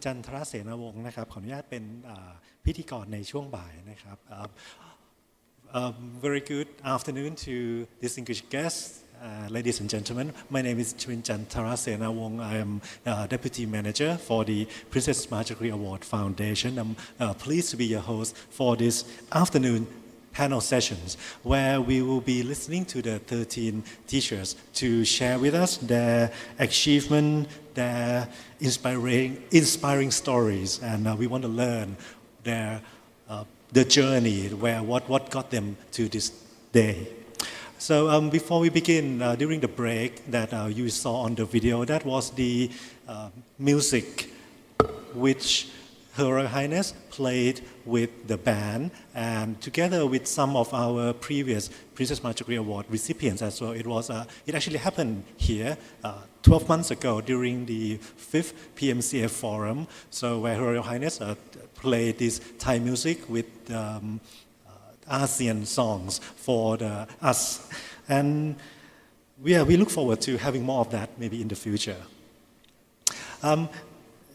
จันทรเสนวงศ์นะครับขออนุญาตเป็นพิธีกรในช่วงบ่ายนะครับ Very good afternoon to distinguished guests, ladies and gentlemen. My name is Chawinchantara Senawong. I am Deputy Manager for the Princess Maha Chakri Award Foundation. I'm pleased to be your host for this afternoon panel sessions where we will be listening to the 13 teachers to share with us their achievement, their inspiring stories, and we want to learn the journey, what got them to this day. So before we begin, during the break that you saw on the video, that was the music which Her Royal Highness played with the band, and together with some of our previous Princess Maha Chakri Award recipients as well. It actually happened here 12 months ago during the 5th PMCA forum, so where Her Royal Highness played this Thai music with ASEAN songs for us, and we look forward to having more of that maybe in the future.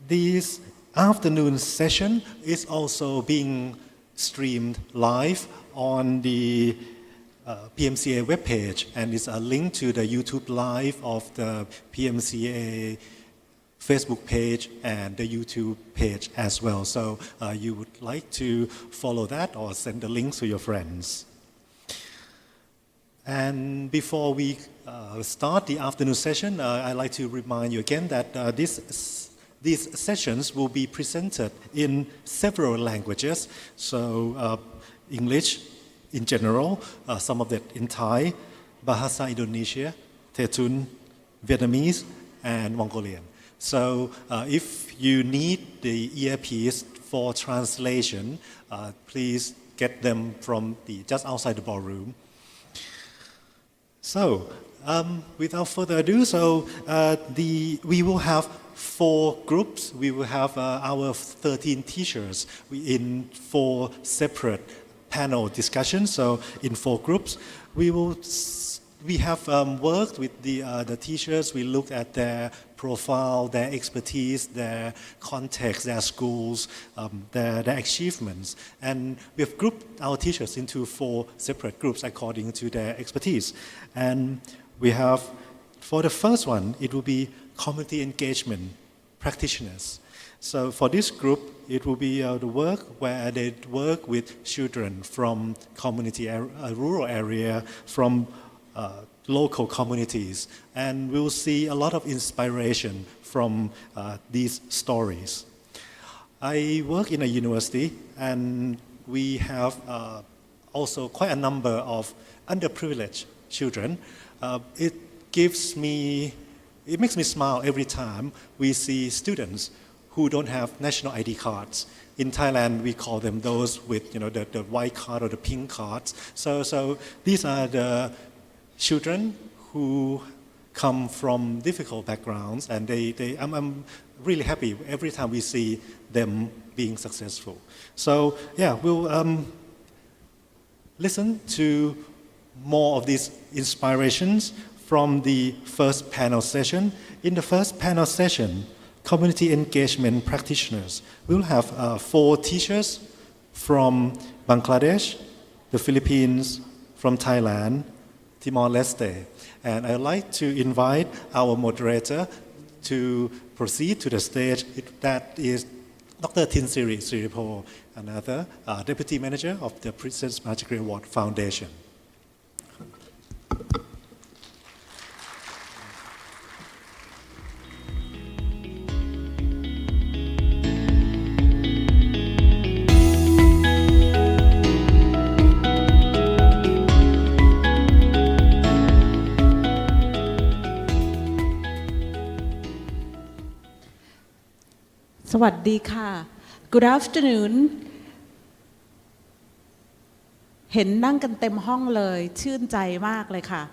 This afternoon session is also being streamed live on the PMCA webpage, and it's a link to the YouTube live of the PMCA Facebook page and the YouTube page as well. So you would like to follow that or send the links to your friends. And before we start the afternoon session, I'd like to remind you again that these sessions will be presented in several languages. So English in general, some of that in Thai, Bahasa Indonesia, Tetun, Vietnamese, and Mongolian. So if you need the earpiece for translation, please get them from just outside the ballroom. So without further ado, we will have 4 groups. We will have our 13 teachers in 4 separate panel discussions. So in 4 groups, we have worked with the teachers. We looked at their profile, their expertise, their context, their schools, their achievements. And we have grouped our teachers into 4 separate groups according to their expertise. And we have, for the first one, it will be community engagement practitioners. So for this group, it will be the work where they work with children from community, rural area, from local communities, and we'll see a lot of inspiration from these stories. I work in a university, and we have also quite a number of underprivileged children. It makes me smile every time we see students who don't have national ID cards. In Thailand, we call them those with the white card or the pink cards. So these are the children who come from difficult backgrounds, and I'm really happy every time we see them being successful. So we'll listen to more of these inspirations from the first panel session. In the first panel session, community engagement practitioners, we'll have 4 teachers from Bangladesh, the Philippines, from Thailand, Timor-Leste. And I'd like to invite our moderator to proceed to the stage. That is Dr. Tinsiri Siripo, another Deputy Manager of the Princess Maha Chakri Award Foundation. Sawadee ka. Good afternoon. เห็นนั่งกันเต็มห้องเลยชื่นใจมากเลยค่ะ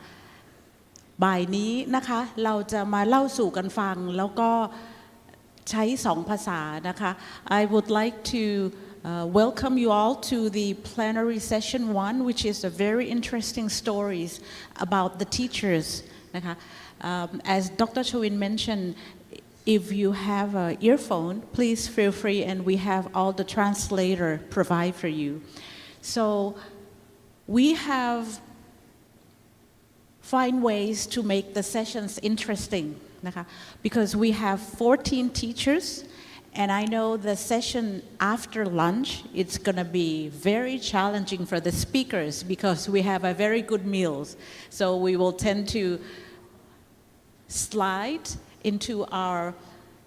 บ่ายนี้นะคะเราจะมาเล่าสู่กันฟังแล้วก็ใช้2 ภาษานะคะ I would like to welcome you all to the plenary session 1, which is a very interesting stories about the teachersนะคะAs Dr. Chawin mentioned, If you have an earphone, please feel free, and we have all the translator provide for you. So we have find ways to make the sessions interesting, because we have 14 teachers, and I know the session after lunch, it's going to be very challenging for the speakers because we have a very good meals. So we will tend to slide into our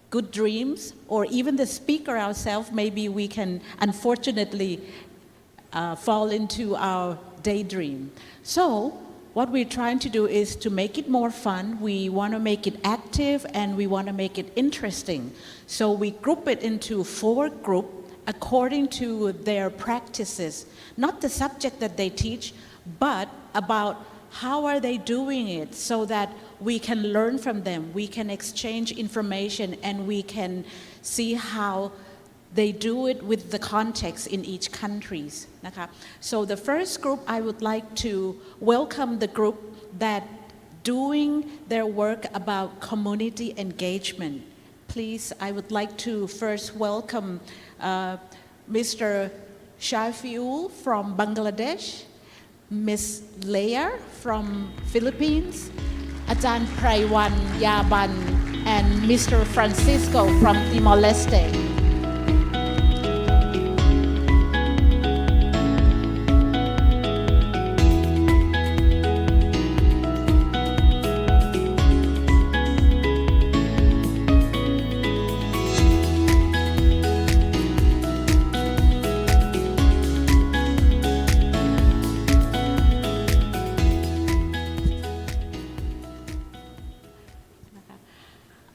good dreams, or even the speaker ourselves, maybe we can unfortunately fall into our daydream. So what we're trying to do is to make it more fun. We want to make it active, and we want to make it interesting. So we group it into 4 groups according to their practices, not the subject that they teach, but about how are they doing it, so that we can learn from them, we can exchange information, and we can see how they do it with the context in each countries. So the first group, I would like to welcome the group that doing their work about community engagement. Please, I would like to first welcome Mr. Shafiul from Bangladesh, Ms. Leah from Philippines, Ajahn Praiwan Yaban, and Mr. Francisco from Timor-Leste.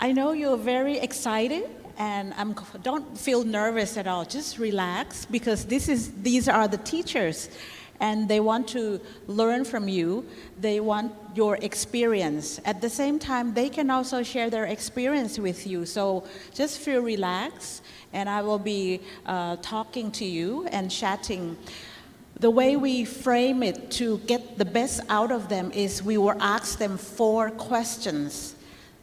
I know you're very excited, and don't feel nervous at all. Just relax, because these are the teachers, and they want to learn from you. They want your experience. At the same time, they can also share their experience with you. So just feel relaxed, and I will be talking to you and chatting. The way we frame it to get the best out of them is we will ask them 4 questions.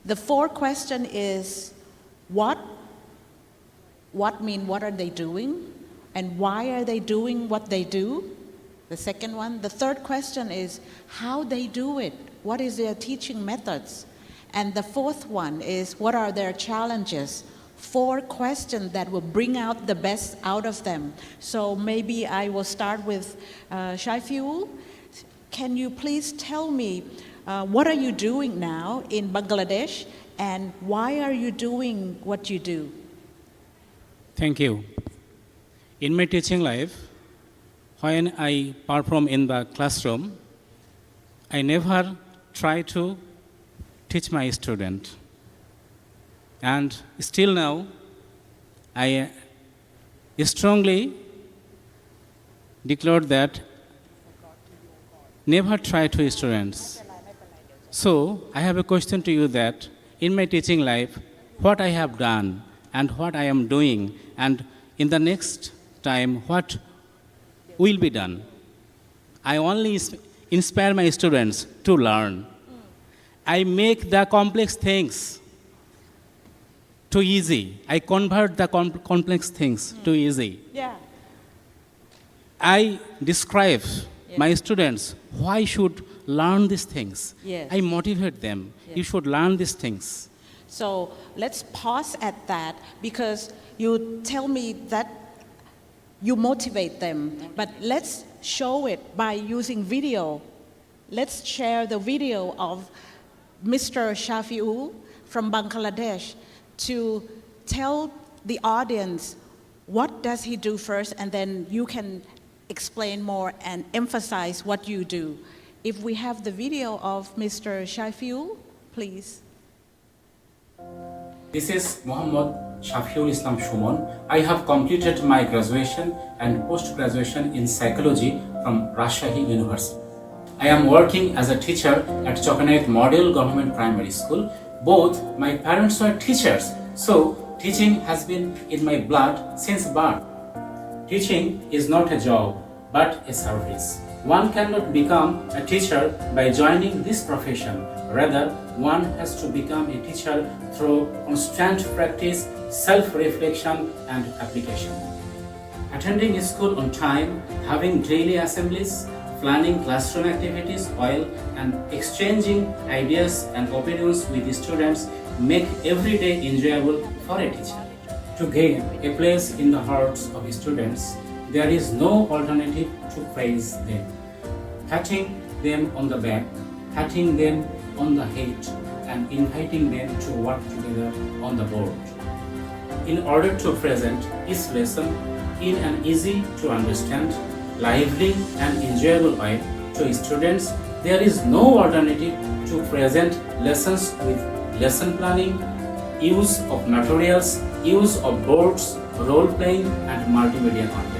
The 4th question is, what mean, what are they doing? And why are they doing what they do? The second one. The 3rd question is, how they do it? What is their teaching methods? And the 4th one is, what are their challenges? 4 questions that will bring out the best out of them. So maybe I will start with Shafiul. Can you please tell me, what are you doing now in Bangladesh, and why are you doing what you do? Thank you. In my teaching life, when I perform in the classroom, I never try to teach my student. And still now, I strongly declare that never try to students. So I have a question to you that in my teaching life, what I have done and what I am doing, and in the next time, what will be done. I only inspire my students to learn. I make the complex things too easy. I convert the complex things too easy. Yeah. I describe my students why should learn these things. Yes. I motivate them. Yes. You should learn these things. So let's pause at that, because you tell me that you motivate them, but let's show it by using video. Let's share the video of Mr. Shafiul from Bangladesh to tell the audience what does he do first, and then you can explain more and emphasize what you do. If we have the video of Mr. Shafiul, please. This is Muhammad Shafiul Islam Shumon. I have completed my graduation and post-graduation in psychology from Rajshahi University. I am working as a teacher at Chokanayat Model Government Primary School. Both my parents were teachers, so teaching has been in my blood since birth. Teaching is not a job, but a service. One cannot become a teacher by joining this profession. Rather, one has to become a teacher through constant practice, self-reflection, and application. Attending school on time, having daily assemblies, planning classroom activities well, and exchanging ideas and opinions with the students make every day enjoyable for a teacher. To gain a place in the hearts of students, there is no alternative to praise them. Patting them on the back, patting them on the head, and inviting them to work together on the board. In order to present each lesson in an easy to understand, lively and enjoyable way to students, there is no alternative to present lessons with lesson planning, use of materials, use of boards, role-playing, and multimedia content.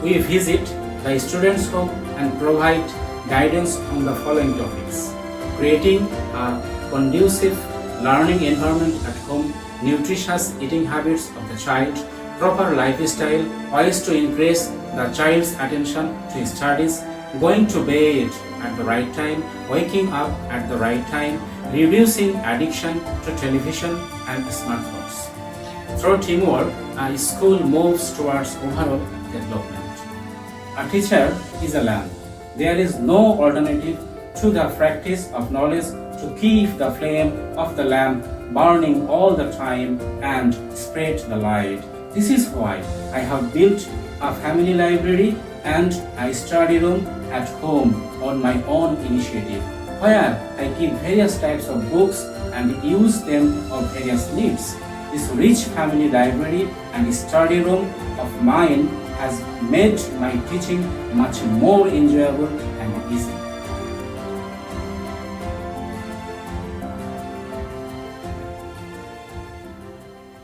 We visit the students' home and provide guidance on the following topics: creating a conducive learning environment at home, nutritious eating habits of the child, proper lifestyle, ways to increase the child's attention to studies, going to bed at the right time, waking up at the right time, reducing addiction to television and smartphones. Through teamwork, a school moves towards overall development. A teacher is a lamp. There is no alternative to the practice of knowledge to keep the flame of the lamp burning all the time and spread the light. This is why I have built a family library and a study room at home on my own initiative, where I keep various types of books and use them of various needs. This rich family library and study room of mine has made my teaching much more enjoyable and easy.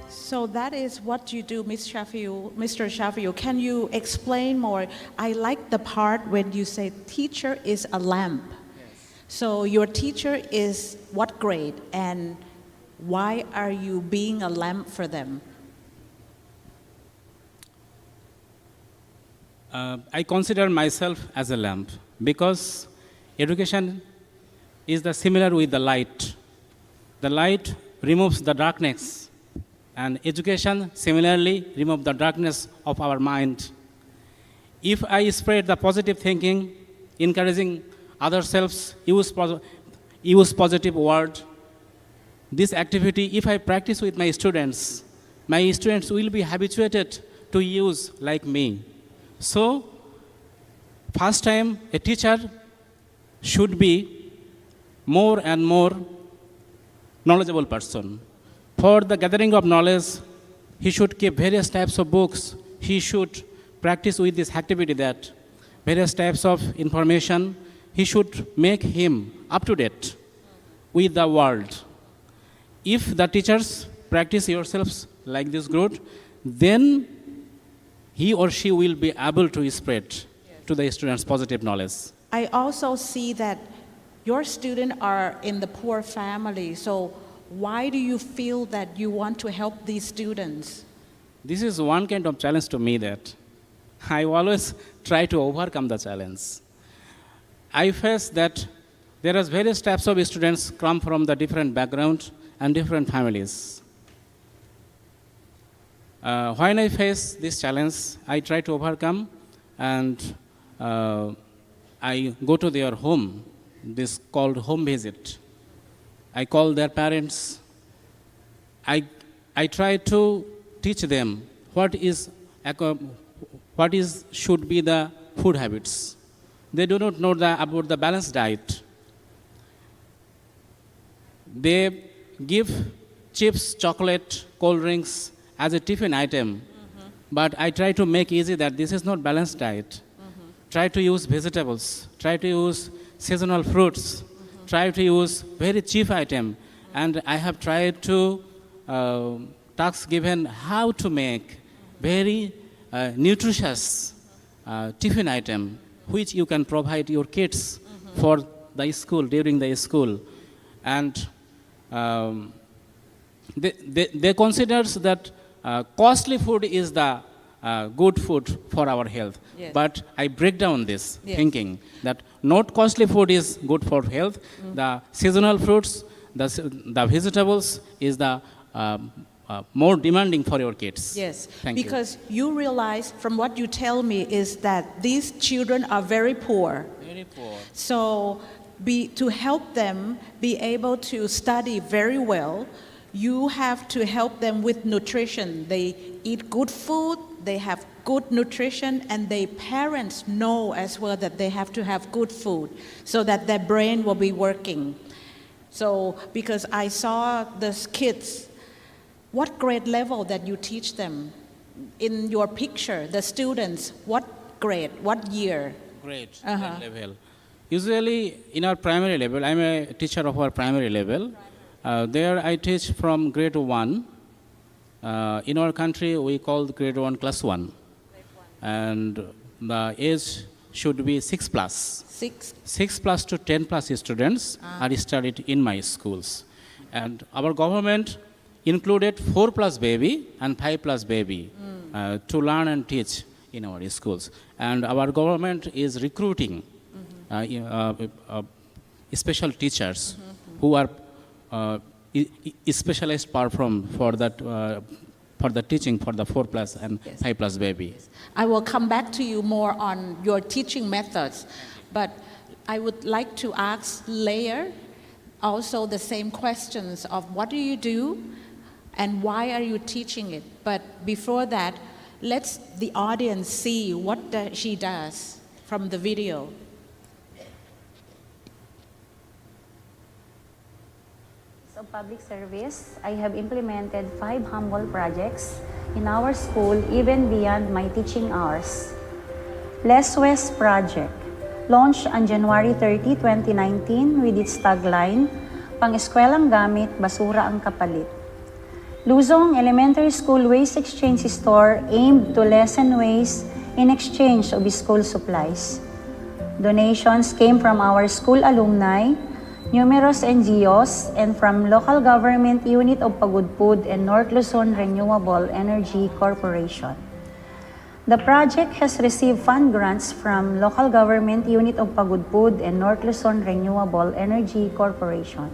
So that is what you do, Mr. Shaffield. Can you explain more? I like the part when you say teacher is a lamp. Yes. So your teacher is what grade, and why are you being a lamp for them? I consider myself as a lamp because education is similar with the light. The light removes the darkness, and education similarly removes the darkness of our mind. If I spread the positive thinking, encouraging ourselves, use positive word, this activity, if I practice with my students will be habituated to use like me. So, first time a teacher should be more and more knowledgeable person. For the gathering of knowledge, he should keep various types of books. He should practice with this activity that various types of information, he should make him up to date with the world. If the teachers practice yourselves like this group, then he or she will be able to spread to the students positive knowledge. I also see that your students are in the poor family, so why do you feel that you want to help these students? This is one kind of challenge to me that I always try to overcome the challenge. I face that there are various types of students come from the different backgrounds and different families. When I face this challenge, I try to overcome, and I go to their home, this called home visit. I call their parents. I try to teach them what should be the food habits. They do not know about the balanced diet. They give chips, chocolate, cold drinks as a tiffin item, but I try to make easy that this is not balanced diet. Try to use vegetables, try to use seasonal fruits, try to use very cheap item, and I have tried to tasks given how to make very nutritious tiffin item which you can provide your kids for the school, during the school. And they consider that costly food is the good food for our health. Yes. But I break down this Yes. thinking that not costly food is good for health. The seasonal fruits, the vegetables is the more demanding for your kids. Yes, Thank you. because you realize from what you tell me is that these children are very poor. Very poor. So to help them be able to study very well, you have to help them with nutrition. They eat good food, they have good nutrition, and their parents know as well that they have to have good food so that their brain will be working. So because I saw the kids, what grade level that you teach them? In your picture, the students, what grade, what year? Grade Uh-huh. level. Usually in our primary level, I'm a teacher of our primary level. There I teach from grade 1. In our country, we call grade 1 class 1. And the age should be 6 plus. 6. 6 plus to 10 plus students are studied in my schools. And our government included 4 plus baby and 5 plus baby to learn and teach in our schools. And our government is recruiting special teachers who are specialized for the teaching for the 4 plus and 5 plus baby. I will come back to you more on your teaching methods, but I would like to ask Leah also the same questions of what do you do and why are you teaching it? But before that, let's the audience see what she does from the video. Of public service, I have implemented 5 humble projects in our school even beyond my teaching hours. Less West Project, launched on January 30, 2019 with its tagline, Pang-eskwelang gamit, basura ang kapalit. Luzon Elementary School Waste Exchange Store aimed to lessen waste in exchange of school supplies. Donations came from our school alumni, numerous NGOs, and from local government unit of Pagudpud and North Luzon Renewable Energy Corporation. The project has received fund grants from local government unit of Pagudpud and North Luzon Renewable Energy Corporation.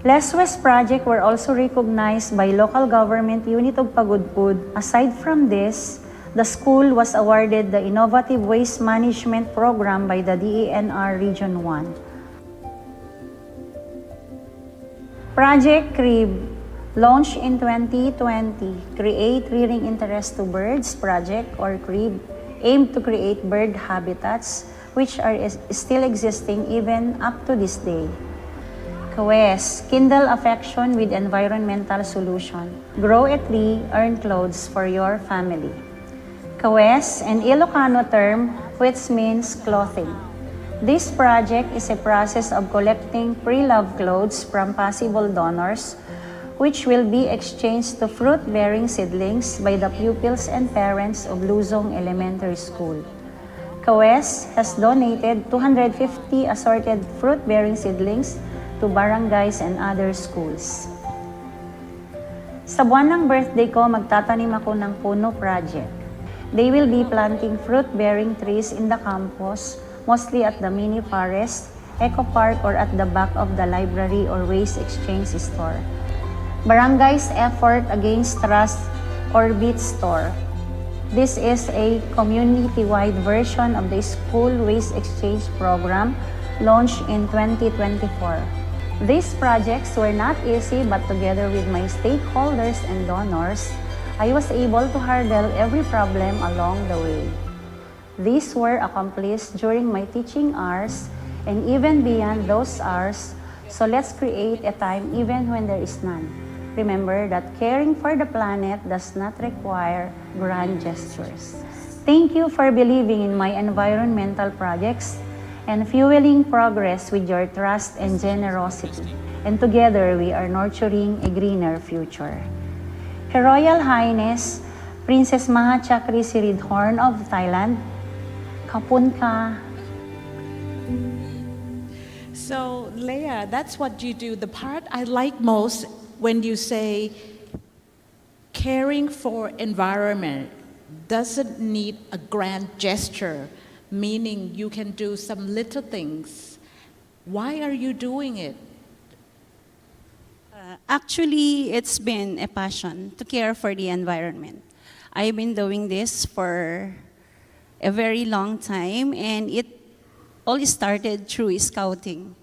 Less West project were also recognized by local government unit of Pagudpud. Aside from this, the school was awarded the Innovative Waste Management Program by the DENR Region 1. Project CRIB, launched in 2020, Create Rearing Interest to Birds Project, or CRIB, aimed to create bird habitats which are still existing even up to this day. KWES, Kindle Affection with Environmental Solution. Grow a tree, earn clothes for your family. KWES, an Ilocano term which means clothing. This project is a process of collecting pre-loved clothes from possible donors, which will be exchanged to fruit-bearing seedlings by the pupils and parents of Luzon Elementary School. KWES has donated 250 assorted fruit-bearing seedlings to barangays and other schools. Sa buwan ng birthday ko, magtatanim ako ng Puno Project. They will be planting fruit-bearing trees in the campus, mostly at the mini forest, eco park, or at the back of the library or waste exchange store. Barangay's effort against Trust Orbit Store. This is a community-wide version of the school waste exchange program launched in 2024. These projects were not easy, but together with my stakeholders and donors, I was able to hurdle every problem along the way. These were accomplished during my teaching hours and even beyond those hours, so let's create a time even when there is none. Remember that caring for the planet does not require grand gestures. Thank you for believing in my environmental projects and fueling progress with your trust and generosity. And together, we are nurturing a greener future. Her Royal Highness, Princess Maha Chakri Siridhorn of Thailand, kapun ka. So, Leah, that's what you do. The part I like most when you say caring for environment, doesn't need a grand gesture, meaning you can do some little things. Why are you doing it? Actually, it's been a passion to care for the environment. I've been doing this for a very long time, and it all started through scouting.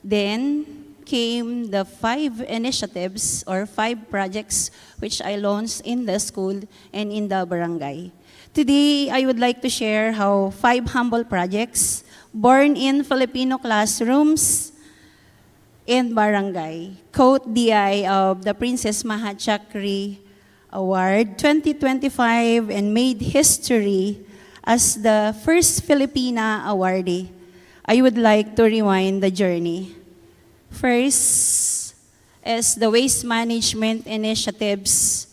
Then came the 5 initiatives or 5 projects which I launched in the school and in the barangay. Today, I would like to share how 5 humble projects born in Filipino classrooms in barangay caught the eye of the Princess Maha Chakri Award 2025 and made history as the first Filipina awardee. I would like to rewind the journey. First is the waste management initiatives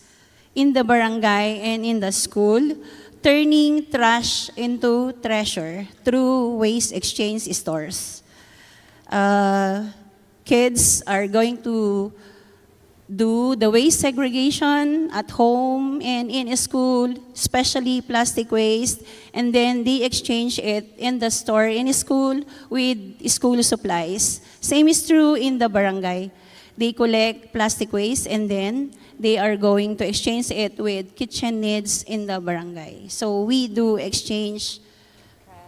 in the barangay and in the school, turning trash into treasure through waste exchange stores. Kids are going to do the waste segregation at home and in school, especially plastic waste, and then they exchange it in the store in school with school supplies. Same is true in the barangay. They collect plastic waste and then they are going to exchange it with kitchen needs in the barangay. So we do exchange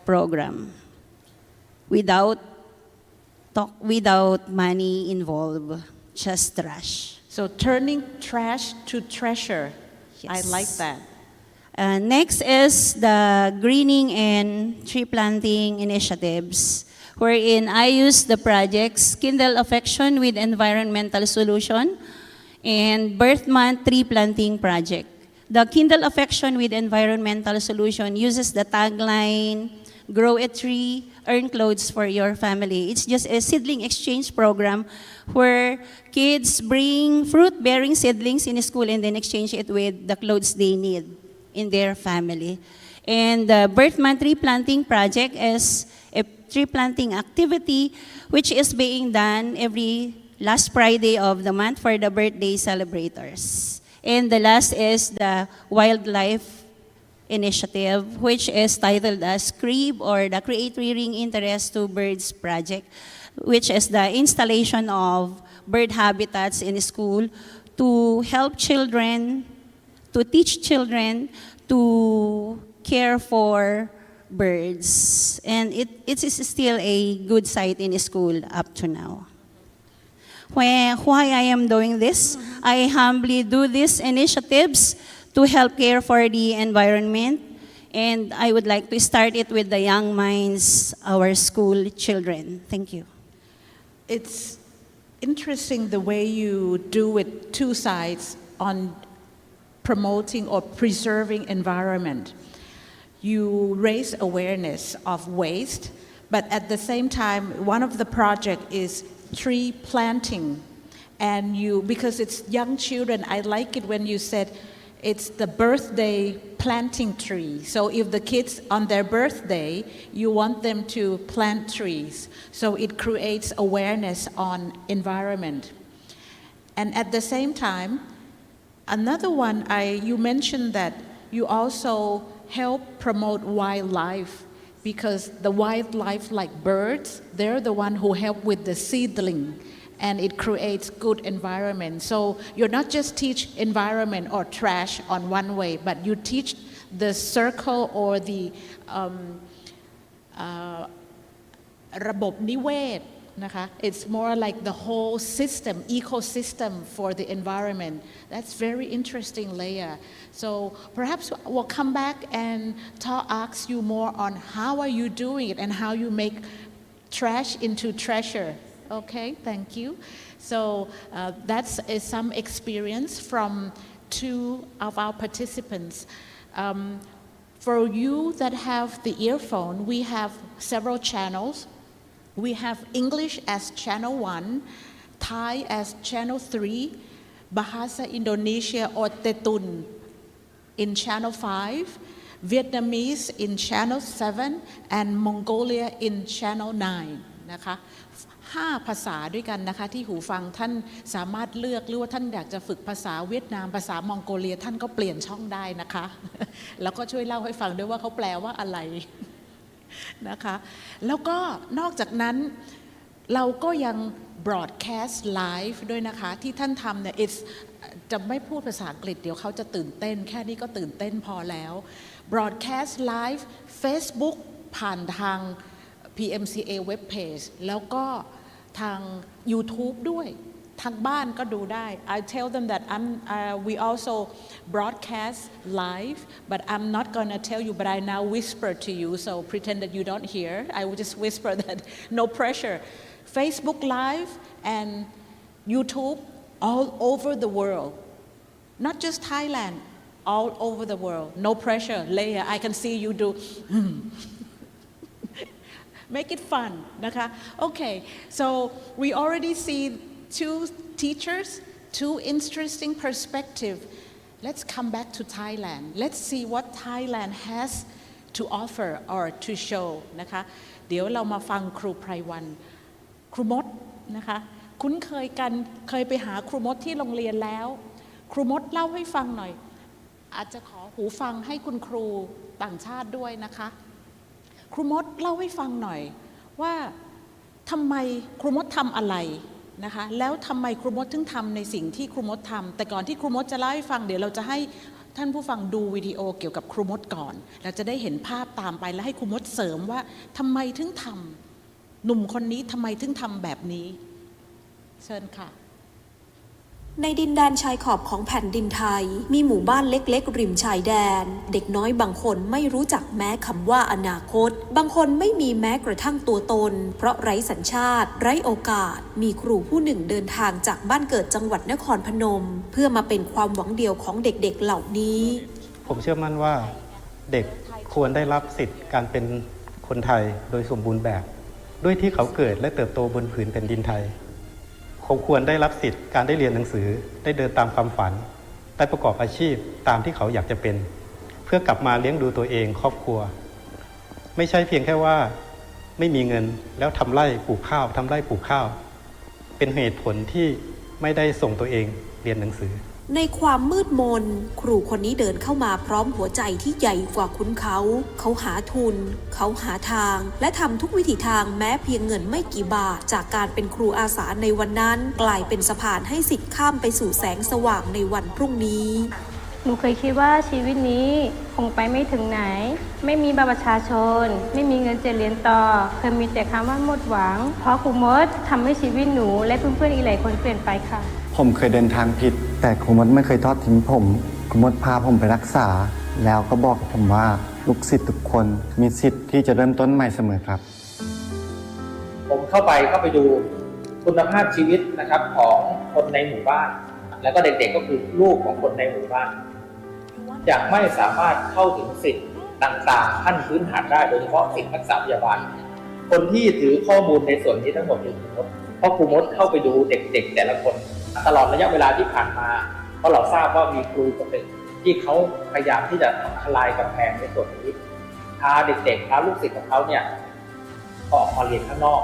program without money involved, just trash. So turning trash to treasure. I Yes. like that. Next is the greening and tree planting initiatives, wherein I use the projects Kindle Affection with Environmental Solution and Birth Month Tree Planting Project. The Kindle Affection with Environmental Solution uses the tagline, grow a tree, earn clothes for your family. It's just a seedling exchange program where kids bring fruit-bearing seedlings in school and then exchange it with the clothes they need in their family. And the Birth Month Tree Planting Project is a tree planting activity which is being done every last Friday of the month for the birthday celebrators. And the last is the Wildlife Initiative, which is titled as CREEB, or the Create Rearing Interest to Birds Project, which is the installation of bird habitats in school to help children, to teach children to care for birds. And it is still a good sight in school up to now. Why I am doing this? I humbly do these initiatives to help care for the environment, and I would like to start it with the young minds, our school children. Thank you. It's interesting the way you do it, 2 sides on promoting or preserving environment. You raise awareness of waste, but at the same time, one of the project is tree planting. And because it's young children, I like it when you said it's the birthday planting tree. So if the kids on their birthday, you want them to plant trees. So it creates awareness on environment. And at the same time, another one, you mentioned that you also help promote wildlife, because the wildlife like birds, they're the one who help with the seedling, and it creates good environment. So you're not just teach environment or trash on one way, but you teach the circle or the ระบบนิเวศนะคะ It's more like the whole system, ecosystem for the environment. That's very interesting, Leah. So perhaps we'll come back and ask you more on how are you doing it and how you make trash into treasure. Okay, thank you. So that's some experience from 2 of our participants. For you that have the earphone, we have several channels. We have English as channel 1, Thai as channel 3, Bahasa Indonesia or Tetun in channel 5, Vietnamese in channel 7, and Mongolia in channel 9. นะคะ5 ภาษาด้วยกันนะคะที่หูฟังท่านสามารถเลือกหรือว่าท่านอยากจะฝึกภาษาเวียดนามภาษามองโกเลียท่านก็เปลี่ยนช่องได้นะคะแล้วก็ช่วยเล่าให้ฟังด้วยว่าเขาแปลว่าอะไรนะคะแล้วก็นอกจากนั้นเราก็ยัง broadcast live ด้วยนะคะที่ท่านทำเนี่ยจะไม่พูดภาษาอังกฤษเดี๋ยวเขาจะตื่นเต้นแค่นี้ก็ตื่นเต้นพอแล้ว broadcast live Facebook ผ่านทาง PMCA web page แล้วก็ทาง YouTube ด้วยทางบ้านก็ดูได้ I tell them that we also broadcast live but I'm not gonna tell you but I now whisper to you so pretend that you don't hear I will just whisper that no pressure Facebook live and YouTube all over the world not just Thailand all over the world no pressure Leah I can see you do make it fun นะคะ okay so we already see 2 teachers 2 interesting perspective let's come back to Thailand let's see what Thailand has to offer or to show นะคะเดี๋ยวเรามาฟังครูไพรวันครูมดนะคะคุ้นเคยกันเคยไปหาครูมดที่โรงเรียนแล้วครูมดเล่าให้ฟังหน่อยอาจจะขอหูฟังให้คุณครูต่างชาติด้วยนะคะครูมดเล่าให้ฟังหน่อยว่าทำไมครูมดทำอะไรนะคะแล้วทำไมครูมดถึงทำในสิ่งที่ครูมดทำแต่ก่อนที่ครูมดจะเล่าให้ฟังเดี๋ยวเราจะให้ท่านผู้ฟังดูวิดีโอเกี่ยวกับครูมดก่อนเราจะได้เห็นภาพตามไปแล้วให้ครูมดเสริมว่าทำไมถึงทำหนุ่มคนนี้ทำไมถึงทำแบบนี้เชิญค่ะในดินแดนชายขอบของแผ่นดินไทยมีหมู่บ้านเล็กๆริมชายแดนเด็กน้อยบางคนไม่รู้จักแม้คำว่าอนาคตบางคนไม่มีแม้กระทั่งตัวตนเพราะไร้สัญชาติไร้โอกาสมีครูผู้หนึ่งเดินทางจากบ้านเกิดจังหวัดนครพนมเพื่อมาเป็นความหวังเดียวของเด็กๆเหล่านี้ผมเชื่อมั่นว่าเด็กควรได้รับสิทธิ์การเป็นคนไทยโดยสมบูรณ์แบบด้วยที่เขาเกิดและเติบโตบนผืนแผ่นดินไทยเขาควรได้รับสิทธิ์การได้เรียนหนังสือได้เดินตามความฝันได้ประกอบอาชีพตามที่เขาอยากจะเป็นเพื่อกลับมาเลี้ยงดูตัวเองครอบครัวไม่ใช่เพียงแค่ว่าไม่มีเงินแล้วทำไร่ปลูกข้าวเป็นเหตุผลที่ไม่ได้ส่งตัวเองเรียนหนังสือในความมืดมนครูคนนี้เดินเข้ามาพร้อมหัวใจที่ใหญ่กว่าคุ้นเขาหาทุนเขาหาทางและทำทุกวิถีทางแม้เพียงเงินไม่กี่บาทจากการเป็นครูอาสาในวันนั้นกลายเป็นสะพานให้สิทธิ์ข้ามไปสู่แสงสว่างในวันพรุ่งนี้หนูเคยคิดว่าชีวิตนี้คงไปไม่ถึงไหนไม่มีบัตรประชาชนไม่มีเงินจะเรียนต่อเคยมีแต่คำว่าหมดหวังเพราะครูมดทำให้ชีวิตหนูและเพื่อนๆอีกหลายคนเปลี่ยนไปค่ะผมเคยเดินทางผิดแต่ครูมดไม่เคยทอดทิ้งผมครูมดพาผมไปรักษาแล้วก็บอกผมว่าลูกศิษย์ทุกคนมีสิทธิ์ที่จะเริ่มต้นใหม่เสมอครับผมเข้าไปดูคุณภาพชีวิตนะครับของคนในหมู่บ้านแล้วก็เด็กๆก็คือลูกของคนในหมู่บ้านจะไม่สามารถเข้าถึงสิทธิ์ต่างๆขั้นพื้นฐานได้โดยเฉพาะสิทธิรักษาพยาบาลคนที่ถือข้อมูลในส่วนนี้ทั้งหมดคือเพราะครูมดเข้าไปดูเด็กๆแต่ละคนตลอดระยะเวลาที่ผ่านมาเพราะเราทราบว่ามีครูคนหนึ่งที่เขาพยายามที่จะทลายกำแพงในส่วนนี้พาเด็กๆพาลูกศิษย์ของเขาเนี่ยออกมาเรียนข้างนอก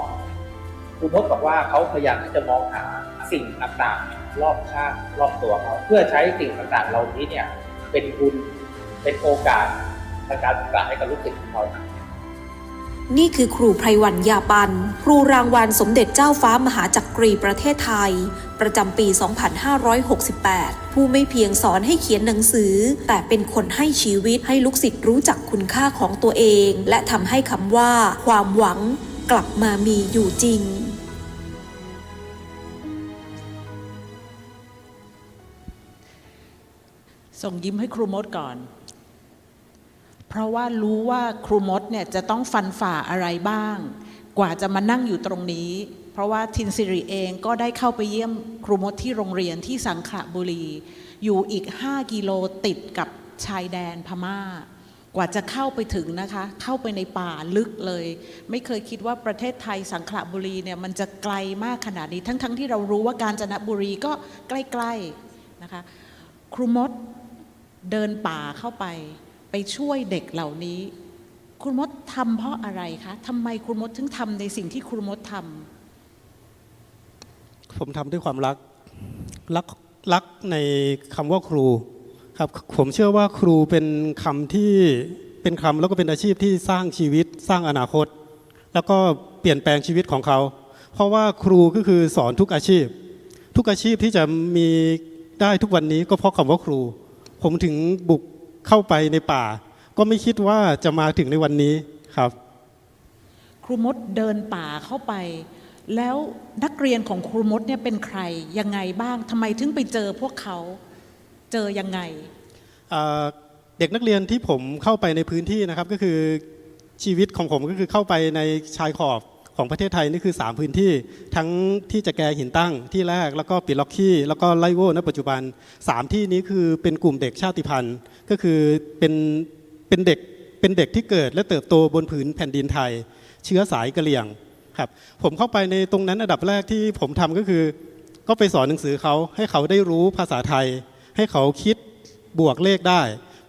ครูมดบอกว่าเขาพยายามที่จะมองหาสิ่งต่างๆรอบข้างรอบตัวเขาเพื่อใช้สิ่งต่างๆเหล่านี้เนี่ยเป็นทุนเป็นโอกาสในการศึกษาให้กับลูกศิษย์ของเขานี่คือครูไพรวันยาปันครูรางวัลสมเด็จเจ้าฟ้ามหาจักรีประเทศไทยประจำปี 2568 ผู้ไม่เพียงสอนให้เขียนหนังสือแต่เป็นคนให้ชีวิตให้ลูกศิษย์รู้จักคุณค่าของตัวเองและทำให้คำว่าความหวังกลับมามีอยู่จริงส่งยิ้มให้ครูมดก่อนเพราะว่ารู้ว่าครูมดเนี่ยจะต้องฟันฝ่าอะไรบ้างกว่าจะมานั่งอยู่ตรงนี้เพราะว่าทินสิริเองก็ได้เข้าไปเยี่ยมครูมดที่โรงเรียนที่สังขละบุรีอยู่อีก5 กิโลติดกับชายแดนพม่ากว่าจะเข้าไปถึงนะคะเข้าไปในป่าลึกเลยไม่เคยคิดว่าประเทศไทยสังขละบุรีเนี่ยมันจะไกลมากขนาดนี้ทั้งที่เรารู้ว่ากาญจนบุรีก็ใกล้ๆนะคะครูมดเดินป่าเข้าไปช่วยเด็กเหล่านี้ ครูมดทำเพราะอะไรคะทำไมครูมดถึงทำในสิ่งที่ครูมดทำผมทำด้วยความรักในคำว่าครูครับผมเชื่อว่าครูเป็นคำที่เป็นคำแล้วก็เป็นอาชีพที่สร้างชีวิตสร้างอนาคตแล้วก็เปลี่ยนแปลงชีวิตของเขาเพราะว่าครูก็คือสอนทุกอาชีพที่จะมีได้ทุกวันนี้ก็เพราะคำว่าครูผมถึงบุกเข้าไปในป่าก็ไม่คิดว่าจะมาถึงในวันนี้ครับครูมดเดินป่าเข้าไปแล้วนักเรียนของครูมดเนี่ยเป็นใครยังไงบ้างทำไมถึงไปเจอพวกเขาเจอยังไงเด็กนักเรียนที่ผมเข้าไปในพื้นที่นะครับก็คือชีวิตของผมก็คือเข้าไปในชายขอบของประเทศไทยนี่คือ3พื้นที่ทั้งที่จะแกหินตั้งที่แรกแล้วก็ปิล็อกขี้แล้วก็ไลโวณปัจจุบัน3ที่นี้คือเป็นกลุ่มเด็กชาติพันธุ์ก็คือเป็นเด็กที่เกิดและเติบโตบนผืนแผ่นดินไทยเชื้อสายกะเหรี่ยงครับผมเข้าไปในตรงนั้นอันดับแรกที่ผมทำก็คือก็ไปสอนหนังสือเขาให้เขาได้รู้ภาษาไทยให้เขาคิดบวกเลขได้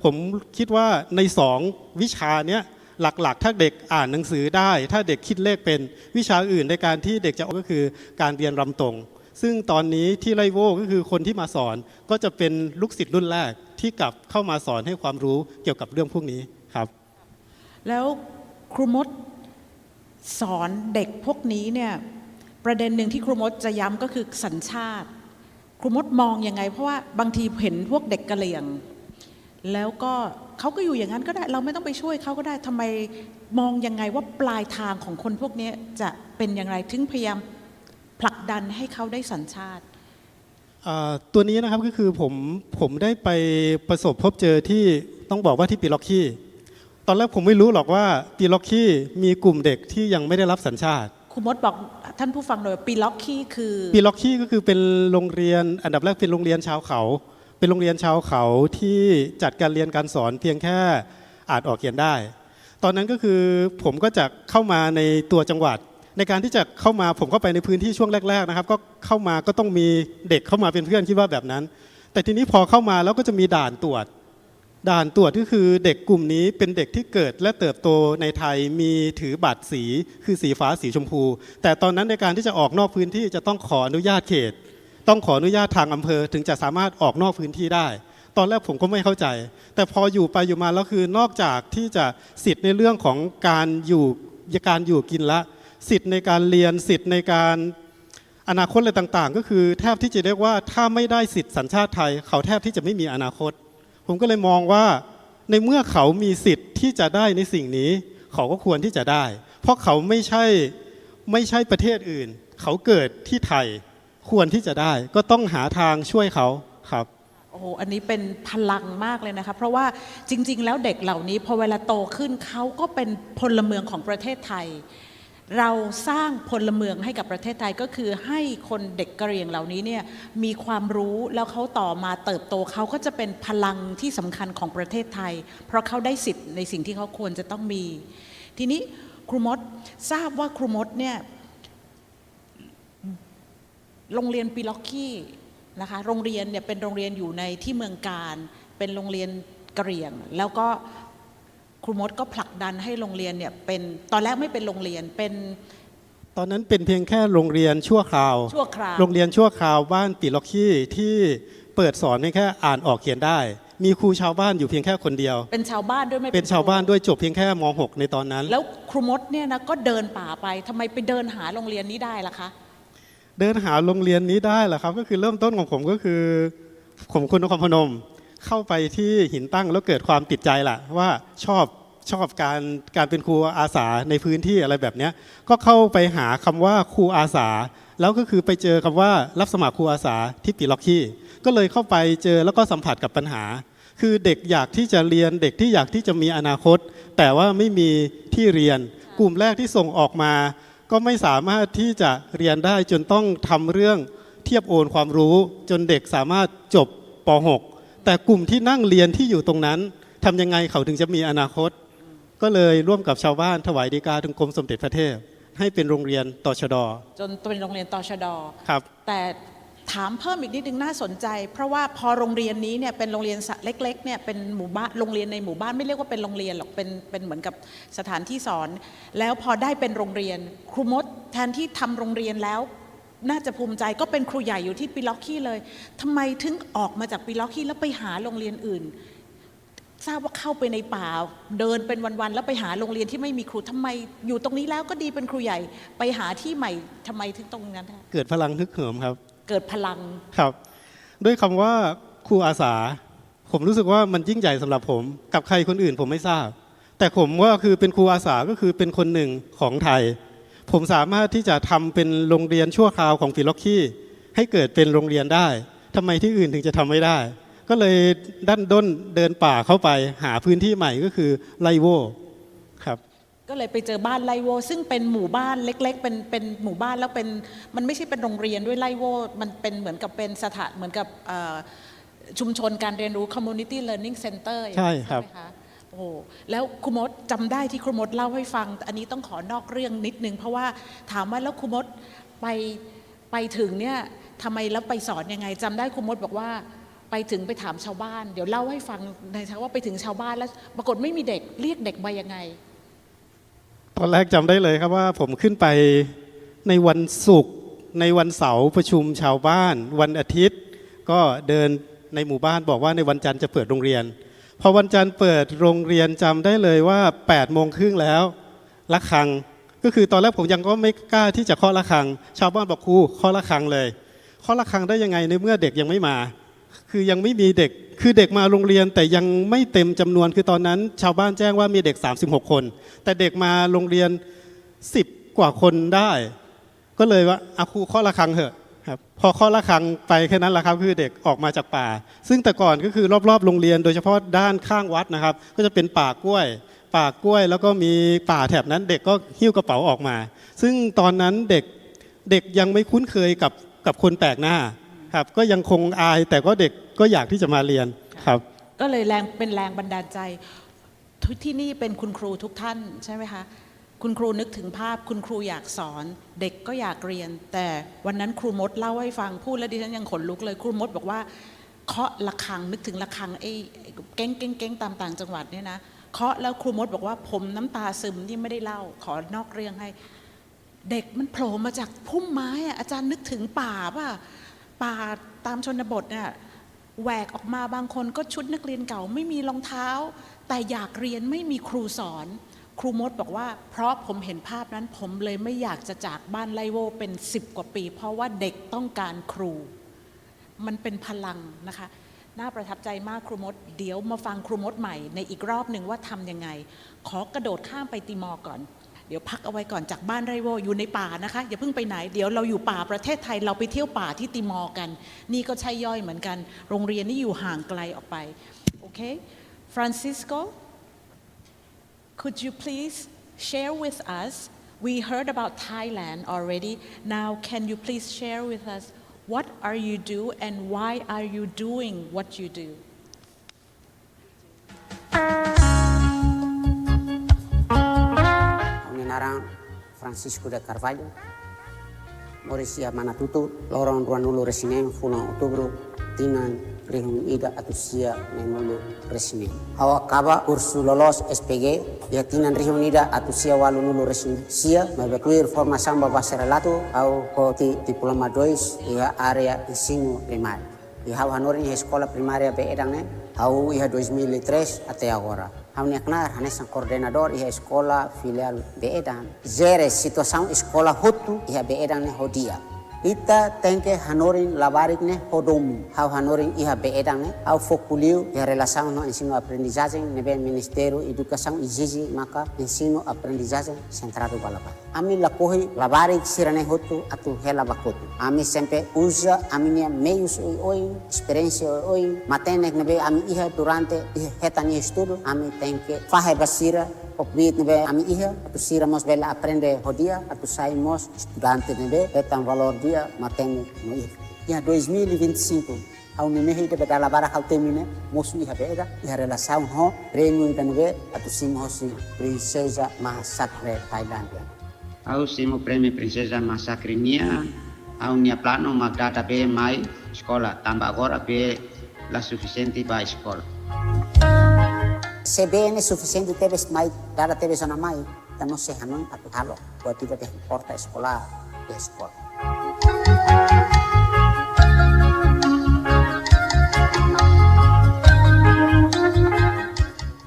ผมคิดว่าใน2วิชาเนี้ยหลักๆถ้าเด็กอ่านหนังสือได้ถ้าเด็กคิดเลขเป็นวิชาอื่นในการที่เด็กจะก็คือการเรียนรำตรงซึ่งตอนนี้ที่ไลโวก็คือคนที่มาสอนก็จะเป็นลูกศิษย์รุ่นแรกที่กลับเข้ามาสอนให้ความรู้เกี่ยวกับเรื่องพวกนี้ครับแล้วครูมดสอนเด็กพวกนี้เนี่ยประเด็นหนึ่งที่ครูมดจะย้ำก็คือสัญชาติครูมดมองยังไงเพราะว่าบางทีเห็นพวกเด็กกะเหรี่ยงแล้วก็เขาก็อยู่อย่างนั้นก็ได้เราไม่ต้องไปช่วยเขาก็ได้ทำไมมองยังไงว่าปลายทางของคนพวกนี้จะเป็นอย่างไรถึงพยายามผลักดันให้เขาได้สัญชาติตัวนี้นะครับก็คือผมได้ไปประสบพบเจอที่ต้องบอกว่าที่ปิล็อกขี้ตอนแรกผมไม่รู้หรอกว่าปิล็อกขี้มีกลุ่มเด็กที่ยังไม่ได้รับสัญชาติครูมดบอกท่านผู้ฟังหน่อยปิล็อกขี้คือปิล็อกขี้ก็คือเป็นโรงเรียนอันดับแรกเป็นโรงเรียนชาวเขาเป็นโรงเรียนชาวเขาที่จัดการเรียนการสอนเพียงแค่อ่านออกเขียนได้ตอนนั้นก็คือผมก็จะเข้ามาในตัวจังหวัดในการที่จะเข้ามาผมก็ไปในพื้นที่ช่วงแรกๆนะครับก็เข้ามาก็ต้องมีเด็กเข้ามาเป็นเพื่อนคิดว่าแบบนั้นแต่ทีนี้พอเข้ามาแล้วก็จะมีด่านตรวจก็คือเด็กกลุ่มนี้เป็นเด็กที่เกิดและเติบโตในไทยมีถือบัตรสีคือสีฟ้าสีชมพูแต่ตอนนั้นในการที่จะออกนอกพื้นที่จะต้องขออนุญาตเขตต้องขออนุญาตทางอำเภอถึงจะสามารถออกนอกพื้นที่ได้ตอนแรกผมก็ไม่เข้าใจแต่พออยู่ไปอยู่มาแล้วคือนอกจากที่จะสิทธิ์ในเรื่องของการอยู่กินละสิทธิ์ในการเรียนสิทธิ์ในการอนาคตอะไรต่างๆก็คือแทบที่จะเรียกว่าถ้าไม่ได้สิทธิ์สัญชาติไทยเขาแทบที่จะไม่มีอนาคตผมก็เลยมองว่าในเมื่อเขามีสิทธิ์ที่จะได้ในสิ่งนี้เขาก็ควรที่จะได้เพราะเขาไม่ใช่ประเทศอื่นเขาเกิดที่ไทยควรที่จะได้ก็ต้องหาทางช่วยเขาครับโอ้โหอันนี้เป็นพลังมากเลยนะคะเพราะว่าจริงๆแล้วเด็กเหล่านี้พอเวลาโตขึ้นเขาก็เป็นพลเมืองของประเทศไทยเราสร้างพลเมืองให้กับประเทศไทยก็คือให้คนเด็กกะเหรี่ยงเหล่านี้เนี่ยมีความรู้แล้วเขาต่อมาเติบโตเขาก็จะเป็นพลังที่สำคัญของประเทศไทยเพราะเขาได้สิทธิ์ในสิ่งที่เขาควรจะต้องมีทีนี้ครูมดทราบว่าครูมดเนี่ยโรงเรียนปิล็อกขี้นะคะโรงเรียนเนี่ยเป็นโรงเรียนอยู่ในที่เมืองการเป็นโรงเรียนกะเหรี่ยงแล้วก็ครูมดก็ผลักดันให้โรงเรียนเนี่ยเป็นตอนแรกไม่เป็นโรงเรียนเป็นตอนนั้นเป็นเพียงแค่โรงเรียนชั่วคราวโรงเรียนชั่วคราวบ้านปิล็อกขี้ที่เปิดสอนแค่อ่านออกเขียนได้มีครูชาวบ้านอยู่เพียงแค่คนเดียวเป็นชาวบ้านด้วยไม่เป็นชาวบ้านด้วยจบเพียงแค่ม.6 ในตอนนั้นแล้วครูมดเนี่ยนะก็เดินป่าไปทำไมไปเดินหาโรงเรียนนี้ได้ล่ะคะเดินหาโรงเรียนนี้ได้เหรอครับก็คือเริ่มต้นของผมก็คือผมคนนครพนมเข้าไปที่หินตั้งแล้วเกิดความติดใจล่ะว่าชอบการเป็นครูอาสาในพื้นที่อะไรแบบนี้ก็เข้าไปหาคำว่าครูอาสาแล้วก็คือไปเจอคำว่ารับสมัครครูอาสาที่ปิล็อกขี้ก็เลยเข้าไปเจอแล้วก็สัมผัสกับปัญหาคือเด็กอยากที่จะเรียนเด็กที่อยากที่จะมีอนาคตแต่ว่าไม่มีที่เรียนกลุ่มแรกที่ส่งออกมาก็ไม่สามารถที่จะเรียนได้จนต้องทำเรื่องเทียบโอนความรู้จนเด็กสามารถจบป.6 แต่กลุ่มที่นั่งเรียนที่อยู่ตรงนั้นทำยังไงเขาถึงจะมีอนาคตก็เลยร่วมกับชาวบ้านถวายฎีกาถึงกรมสมเด็จพระเทพให้เป็นโรงเรียนตชด.จนเป็นโรงเรียนตชด.ครับแต่ ถามเพิ่มอีกนิดนึงน่าสนใจเพราะว่าพอโรงเรียนนี้เนี่ยเป็นโรงเรียนเล็กๆเนี่ยเป็นหมู่บ้านโรงเรียนในหมู่บ้านไม่เรียกว่าเป็นโรงเรียนหรอกเป็นเหมือนกับสถานที่สอนแล้วพอได้เป็นโรงเรียนครูมดแทนที่ทำโรงเรียนแล้วน่าจะภูมิใจก็เป็นครูใหญ่อยู่ที่ปิล็อกกี้เลยทำไมถึงออกมาจากปิล็อกกี้แล้วไปหาโรงเรียนอื่นทราบว่าเข้าไปในป่าเดินเป็นวันๆแล้วไปหาโรงเรียนที่ไม่มีครูทำไมอยู่ตรงนี้แล้วก็ดีเป็นครูใหญ่ไปหาที่ใหม่ทำไมถึงตรงนั้นคะเกิดพลังฮึกเหิมครับเกิดพลังครับด้วยคำว่าครูอาสาผมรู้สึกว่ามันยิ่งใหญ่สำหรับผมกับใครคนอื่นผมไม่ทราบแต่ผมว่าคือเป็นครูอาสาก็คือเป็นคนหนึ่งของไทยผมสามารถที่จะทำเป็นโรงเรียนชั่วคราวของปิล็อกกี้ให้เกิดเป็นโรงเรียนได้ทำไมที่อื่นถึงจะทำไม่ได้ก็เลยดันด้นเดินป่าเข้าไปหาพื้นที่ใหม่ก็คือไลโวครับก็เลยไปเจอบ้านไลโวซึ่งเป็นหมู่บ้านเล็กๆเป็นหมู่บ้านแล้วเป็นมันไม่ใช่เป็นโรงเรียนด้วยไลโวมันเป็นเหมือนกับเป็นสถานเหมือนกับชุมชนการเรียนรู้ Community Learning Center ใช่ครับโอ้แล้วครูมดจำได้ที่ครูมดเล่าให้ฟังอันนี้ต้องขอนอกเรื่องนิดนึงเพราะว่าถามว่าแล้วครูมดไปถึงเนี่ยทำไมแล้วไปสอนยังไงจำได้ครูมดบอกว่าไปถึงไปถามชาวบ้านเดี๋ยวเล่าให้ฟังนะคะว่าไปถึงชาวบ้านแล้วปรากฏไม่มีเด็กเรียกเด็กมายังไงตอนแรกจำได้เลยครับว่าผมขึ้นไปในวันศุกร์ในวันเสาร์ประชุมชาวบ้านวันอาทิตย์ก็เดินในหมู่บ้านบอกว่าในวันจันทร์จะเปิดโรงเรียนพอวันจันทร์เปิดโรงเรียนจำได้เลยว่า8:30แล้วระฆังก็คือตอนแรกผมยังก็ไม่กล้าที่จะเคาะระฆังชาวบ้านบอกครูเคาะระฆังเลยเคาะระฆังได้ยังไงในเมื่อเด็กยังไม่มาคือยังไม่มีเด็กคือเด็กมาโรงเรียนแต่ยังไม่เต็มจำนวนคือตอนนั้นชาวบ้านแจ้งว่ามีเด็ก36คนแต่เด็กมาโรงเรียน10กว่าคนได้ก็เลยว่าครูเคาะระฆังเถอะครับพอเคาะระฆังไปแค่นั้นแหละครับคือเด็กออกมาจากป่าซึ่งแต่ก่อนก็คือรอบๆโรงเรียนโดยเฉพาะด้านข้างวัดนะครับก็จะเป็นป่ากล้วยแล้วก็มีป่าแถบนั้นเด็กก็หิ้วกระเป๋าออกมาซึ่งตอนนั้นเด็กยังไม่คุ้นเคยกับคนแปลกหน้าครับก็ยังคงอายแต่ก็เด็กก็อยากที่จะมาเรียนครับก็เลยเป็นแรงบันดาลใจที่นี่เป็นคุณครูทุกท่านใช่ไหมคะคุณครูนึกถึงภาพคุณครูอยากสอนเด็กก็อยากเรียนแต่วันนั้นครูมดเล่าให้ฟังพูดแล้วดิฉันยังขนลุกเลยครูมดบอกว่าเคาะระฆังนึกถึงระฆังไอ้เก้งตามต่างจังหวัดเนี่ยนะเคาะแล้วครูมดบอกว่าผมน้ำตาซึมที่ไม่ได้เล่าขอนอกเรื่องให้เด็กมันโผล่มาจากพุ่มไม้อาจารย์นึกถึงป่าป่ะป่าตามชนบทเนี่ยแหวกออกมาบางคนก็ชุดนักเรียนเก่าไม่มีรองเท้าแต่อยากเรียนไม่มีครูสอนครูมดบอกว่าเพราะผมเห็นภาพนั้นผมเลยไม่อยากจะจากบ้านไลโวเป็น10 กว่าปีเพราะว่าเด็กต้องการครูมันเป็นพลังนะคะน่าประทับใจมากครูมดเดี๋ยวมาฟังครูมดใหม่ในอีกรอบหนึ่งว่าทำยังไงขอกระโดดข้ามไปติมอร์ก่อนเดี๋ยวพักเอาไว้ก่อนจากบ้านไร่โวอยู่ในป่านะคะอย่าเพิ่งไปไหนเดี๋ยวเราอยู่ป่าประเทศไทยเราไปเที่ยวป่าที่ติมอร์กันนี่ก็ใช่ย่อยเหมือนกันโรงเรียนนี่อยู่ห่างไกลออกไปโอเค Francisco could you please share with us we heard about Thailand already now can you please share with us what are you do and why are you doing what you do Narang Francisco de Carvalho, Mauricia Manatutu, Lorong Ruanulu Resinen, Fulon Outubro, Tinan, Rihun Ida Atusia, Menulu Resinen. Awak kaba kursu lolos SPG, ya Tinan Rihun Ida Atusia Walunulu Resinen. Sia, mabatuir forma samba bahasa relato, au koti diploma 2, ya area ensino primário. Ya hanorin ya sekolah primaria beedangnya, au ya 2003 até agora. Kami kenal hanya sang koordinator ia sekolah filial Beedan. Zere situação sekolah hutu ia Beedan ne hodia. Ita tengke hanorin labarik ne hodom. Hau hanorin ia Beedan ne au fokuliu ia relação no ensino aprendizagem nebe Ministério Educação e Gigi maka ensino aprendizagem centrado balapa. Ami lakohi labarik sirane hutu atu hela bakotu. Ami sempre usa aminia meios oi experiência oi matenek nebe ami ia durante hetani estudo ami tengke fahe basira opbit nebe ami ia atu sira mos bela aprende hodia atu sai mos estudante nebe etan valor dia matene no ia 2025 au nemehi de bela bara hau temine mos ia beda ia relação ho prêmio nebe atu simosi princesa Maha Chakri Thailand. Au simo prêmio princesa Maha Chakri nia Aunia plano magdata be mai sekolah tambah agora be la sufficiente ba sekolah. Sebene sufficiente tebes mai data tebes ana mai tano se hanon atu halo buat tiba teh porta sekolah de sekolah.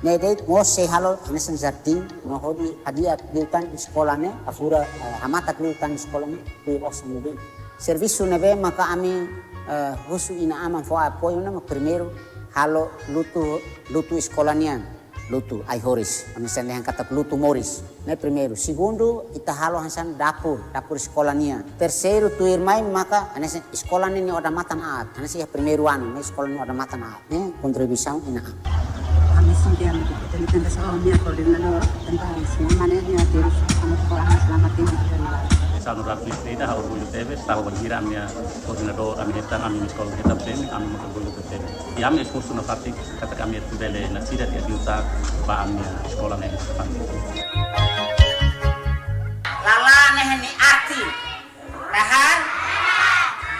Nedek mo se halo nesen jardim no hodi adia diutan sekolahnya afura amata diutan sekolahnya di osmudi. Serviço nebe maka ami husu ina aman fo apoio na primeiro halo lutu escolanian lutu ai horis ami sendehan kata lutu moris ne primeiro segundo ita halo hansan dapur escolania terceiro tu irmai maka anese escolani ni oda matan at anese ya primeiro ano ne escolani oda matan at ne contribuição ina kami sendiri dari tanda soalnya koordinator tentang semua mana yang terus sekolah selama ini Sano rapi ida hau bulu tebe tahu berkira amnya koordinator kami hitam kami sekolah hitam tebe kami mau bulu tebe ya amnya kursus nafati kata kami itu bele nasidat ya diutak ba amnya sekolah nih depan lala nehni arti dahar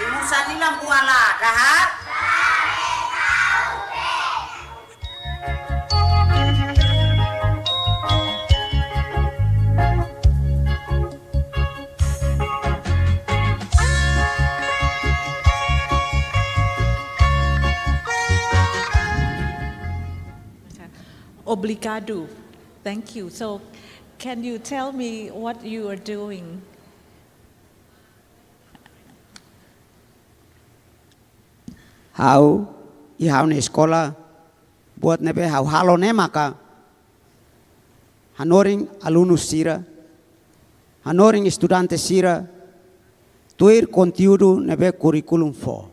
di musa nilam buala dahar Obrigado. Thank you. So, can you tell me what you are doing? Hau na sekolah buat nebe hau halo ne maka hanoring alunus sira hanoring estudante sira tuir conteúdo nebe curriculum fo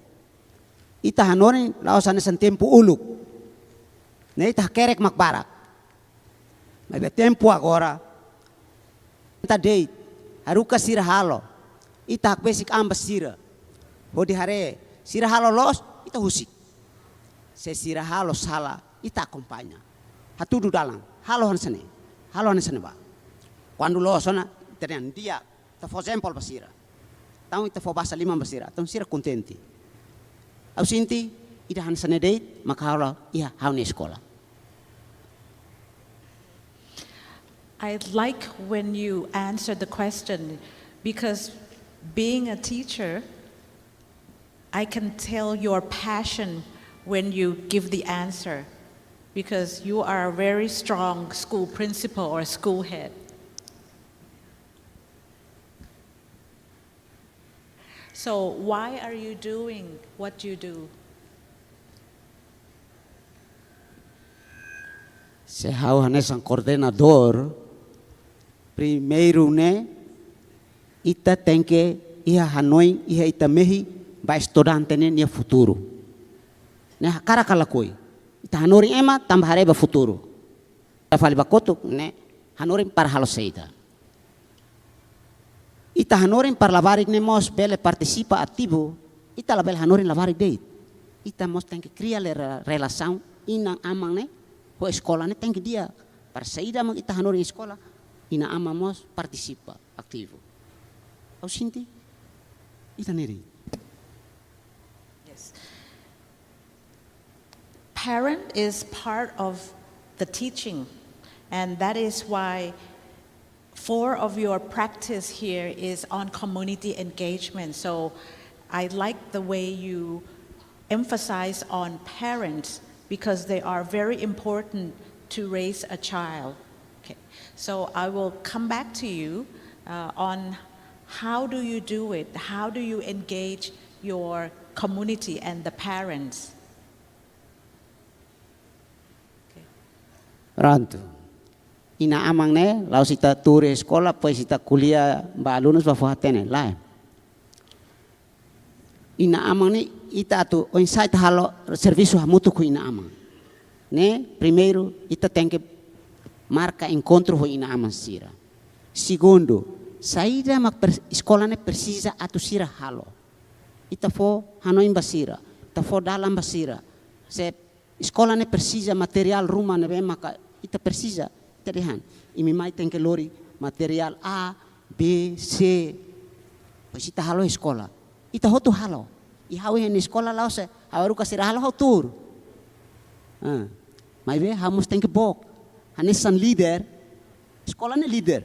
ita hanoring lausan sen tempo uluk ne ita kerek makbarak nebe tempo agora ita date haruka sira halo ita basic ambas sira hodi hare sira halo los ita husik se sira halo sala ita acompanha hatudu dalam halo hansane ba quando lo sona tenen dia ta for example basira tau ita for basa lima basira tau sira contenti au sinti ida hansane date maka halo ia haune sekolah. I like when you answer the question because being a teacher, I can tell your passion when you give the answer because you are a very strong school principal or school head. So why are you doing what you do? Se hau hanesan coordenador primeiro ne ita tem que ia Hanoi ia ita mehi ba estudante ne nia futuro ne cara kala koi ita hanori ema tambah hareba futuro ta fali bakoto ne hanori para halo seita ita hanori para lavarik ne mos bele participa ativo ita la bele hanori lavarik date ita mos tem que criar relação inang amang ne ho escola ne tem que dia para saída mang ita hanori escola ina ama mos participa ativo au sinti ita neri. Yes. Parent is part of the teaching, and that is why 4 of your practice here is on community engagement. So I like the way you emphasize on parents because they are very important to raise a child. Okay. So I will come back to you on how do you do it? How do you engage your community and the parents? Okay. Rantu. Ina amang ne, lau sita ture sekolah, pues sita kuliah ba alunus ba fuhatene lain. Ina amang ne, ita tu o insight halo serviço mutu ku ina amang. Ne, primeiro ita tem que marca encontro com ina amang sira. Segundo, saída mak sekolah ne precisa atu sira halo. Ita fo hanoin basira, ita fo dalam basira. Se sekolah ne precisa material rumah ne be maka ita precisa terlihat. Imi mai tem que lori material A, B, C. Pois ita halo sekolah. ita hotu halo. Ihawi ni sekolah lao se hawaru kasih halo hau tur. Mai be hamus tengke bok. Hanis san leader. Sekolah ni leader.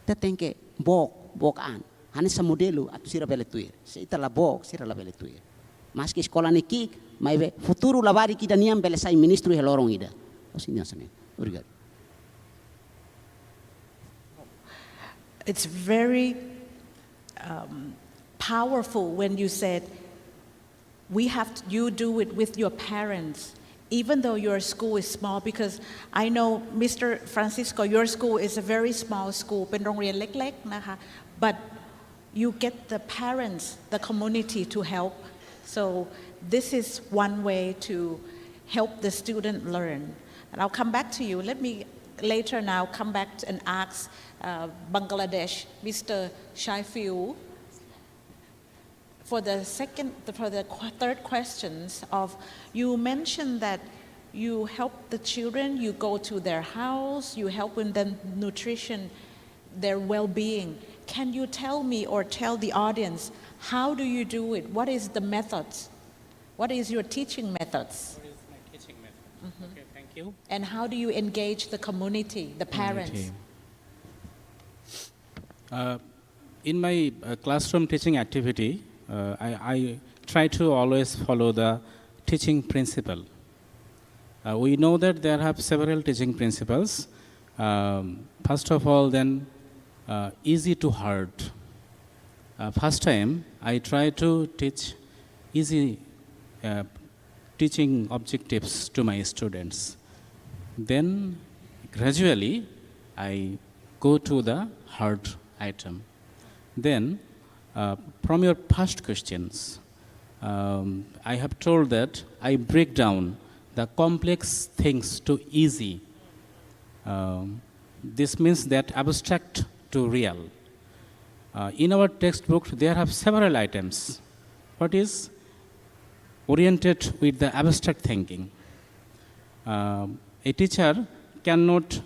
Te tengke bok an. Hanis sa modelo atu sira bele tuir. Se ita la bok sira la bele tuir. Mas ki sekolah ni ki mai be futuro labari kita niam bele sai ministro helorong ida. O sini asane. Obrigado. It's very powerful when you said, you do it with your parents, even though your school is small, because I know, Mr. Francisco, your school is a very small school, เป็นโรงเรียนเล็กๆนะคะ but you get the parents, the community to help. So this is one way to help the student learn. And I'll come back to you. Let me later now come back and ask Bangladesh, Mr. Shaifiu, for the third questions of, you mentioned that you help the children, you go to their house, you help with them nutrition, their well-being. Can you tell me or tell the audience, how do you do it? What is the methods? What is your teaching methods? What is my teaching method? Okay, thank you. And how do you engage the community, the parents? In my classroom teaching activity, I try to always follow the teaching principle. We know that there have several teaching principles. First of all, then, easy to hard. First time, I try to teach easy teaching objectives to my students. Then, gradually, I go to the hard item. Then, from your past questions, I have told that I break down the complex things to easy. This means that abstract to real. In our textbook, there have several items. What is oriented with the abstract thinking? A teacher cannot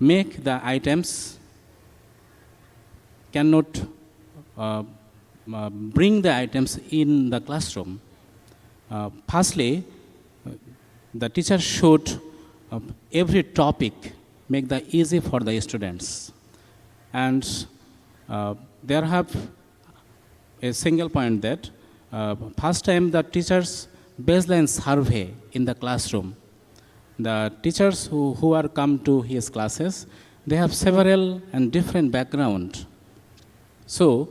make the items, cannot bring the items in the classroom. Firstly, the teacher should every topic make the easy for the students. And there have a single point that first time the teachers baseline survey in the classroom. The teachers who are come to his classes, they have several and different background. So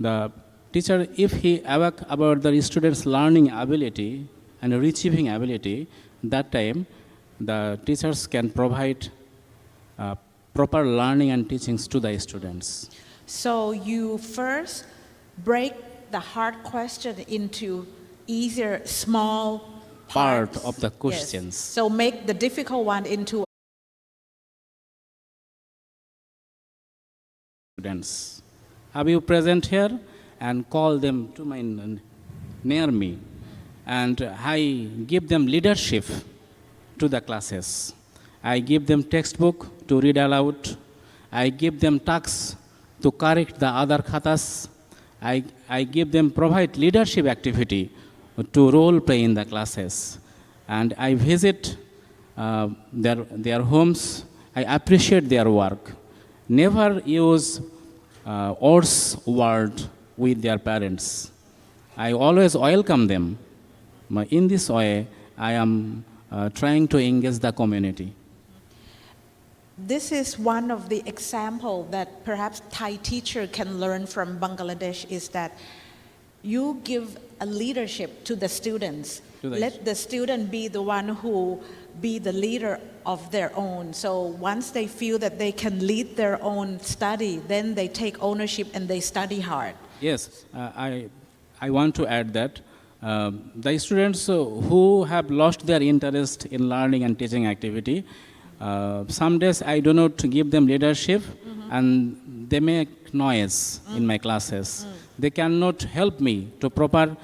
the teacher, if he aware about the students' learning ability and receiving ability, that time the teachers can provide proper learning and teachings to the students. So you first break the hard question into easier, small Part parts. of the questions. Yes. So make the difficult one into Students. Have you present here and call them to my near me, and I give them leadership to the classes. I give them textbook to read aloud. I give them tasks to correct the other khatas. I give them provide leadership activity to role play in the classes. And I visit their homes. I appreciate their work. Never use worse word with their parents. I always welcome them. In this way, I am trying to engage the community. This is one of the example that perhaps Thai teacher can learn from Bangladesh, is that you give a leadership to the students. Let the student be the one who be the leader of their own. So once they feel that they can lead their own study, then they take ownership and they study hard. Yes, I want to add that the students who have lost their interest in learning and teaching activity, some days I do not give them leadership, and they make noise in my classes. They cannot help me to proper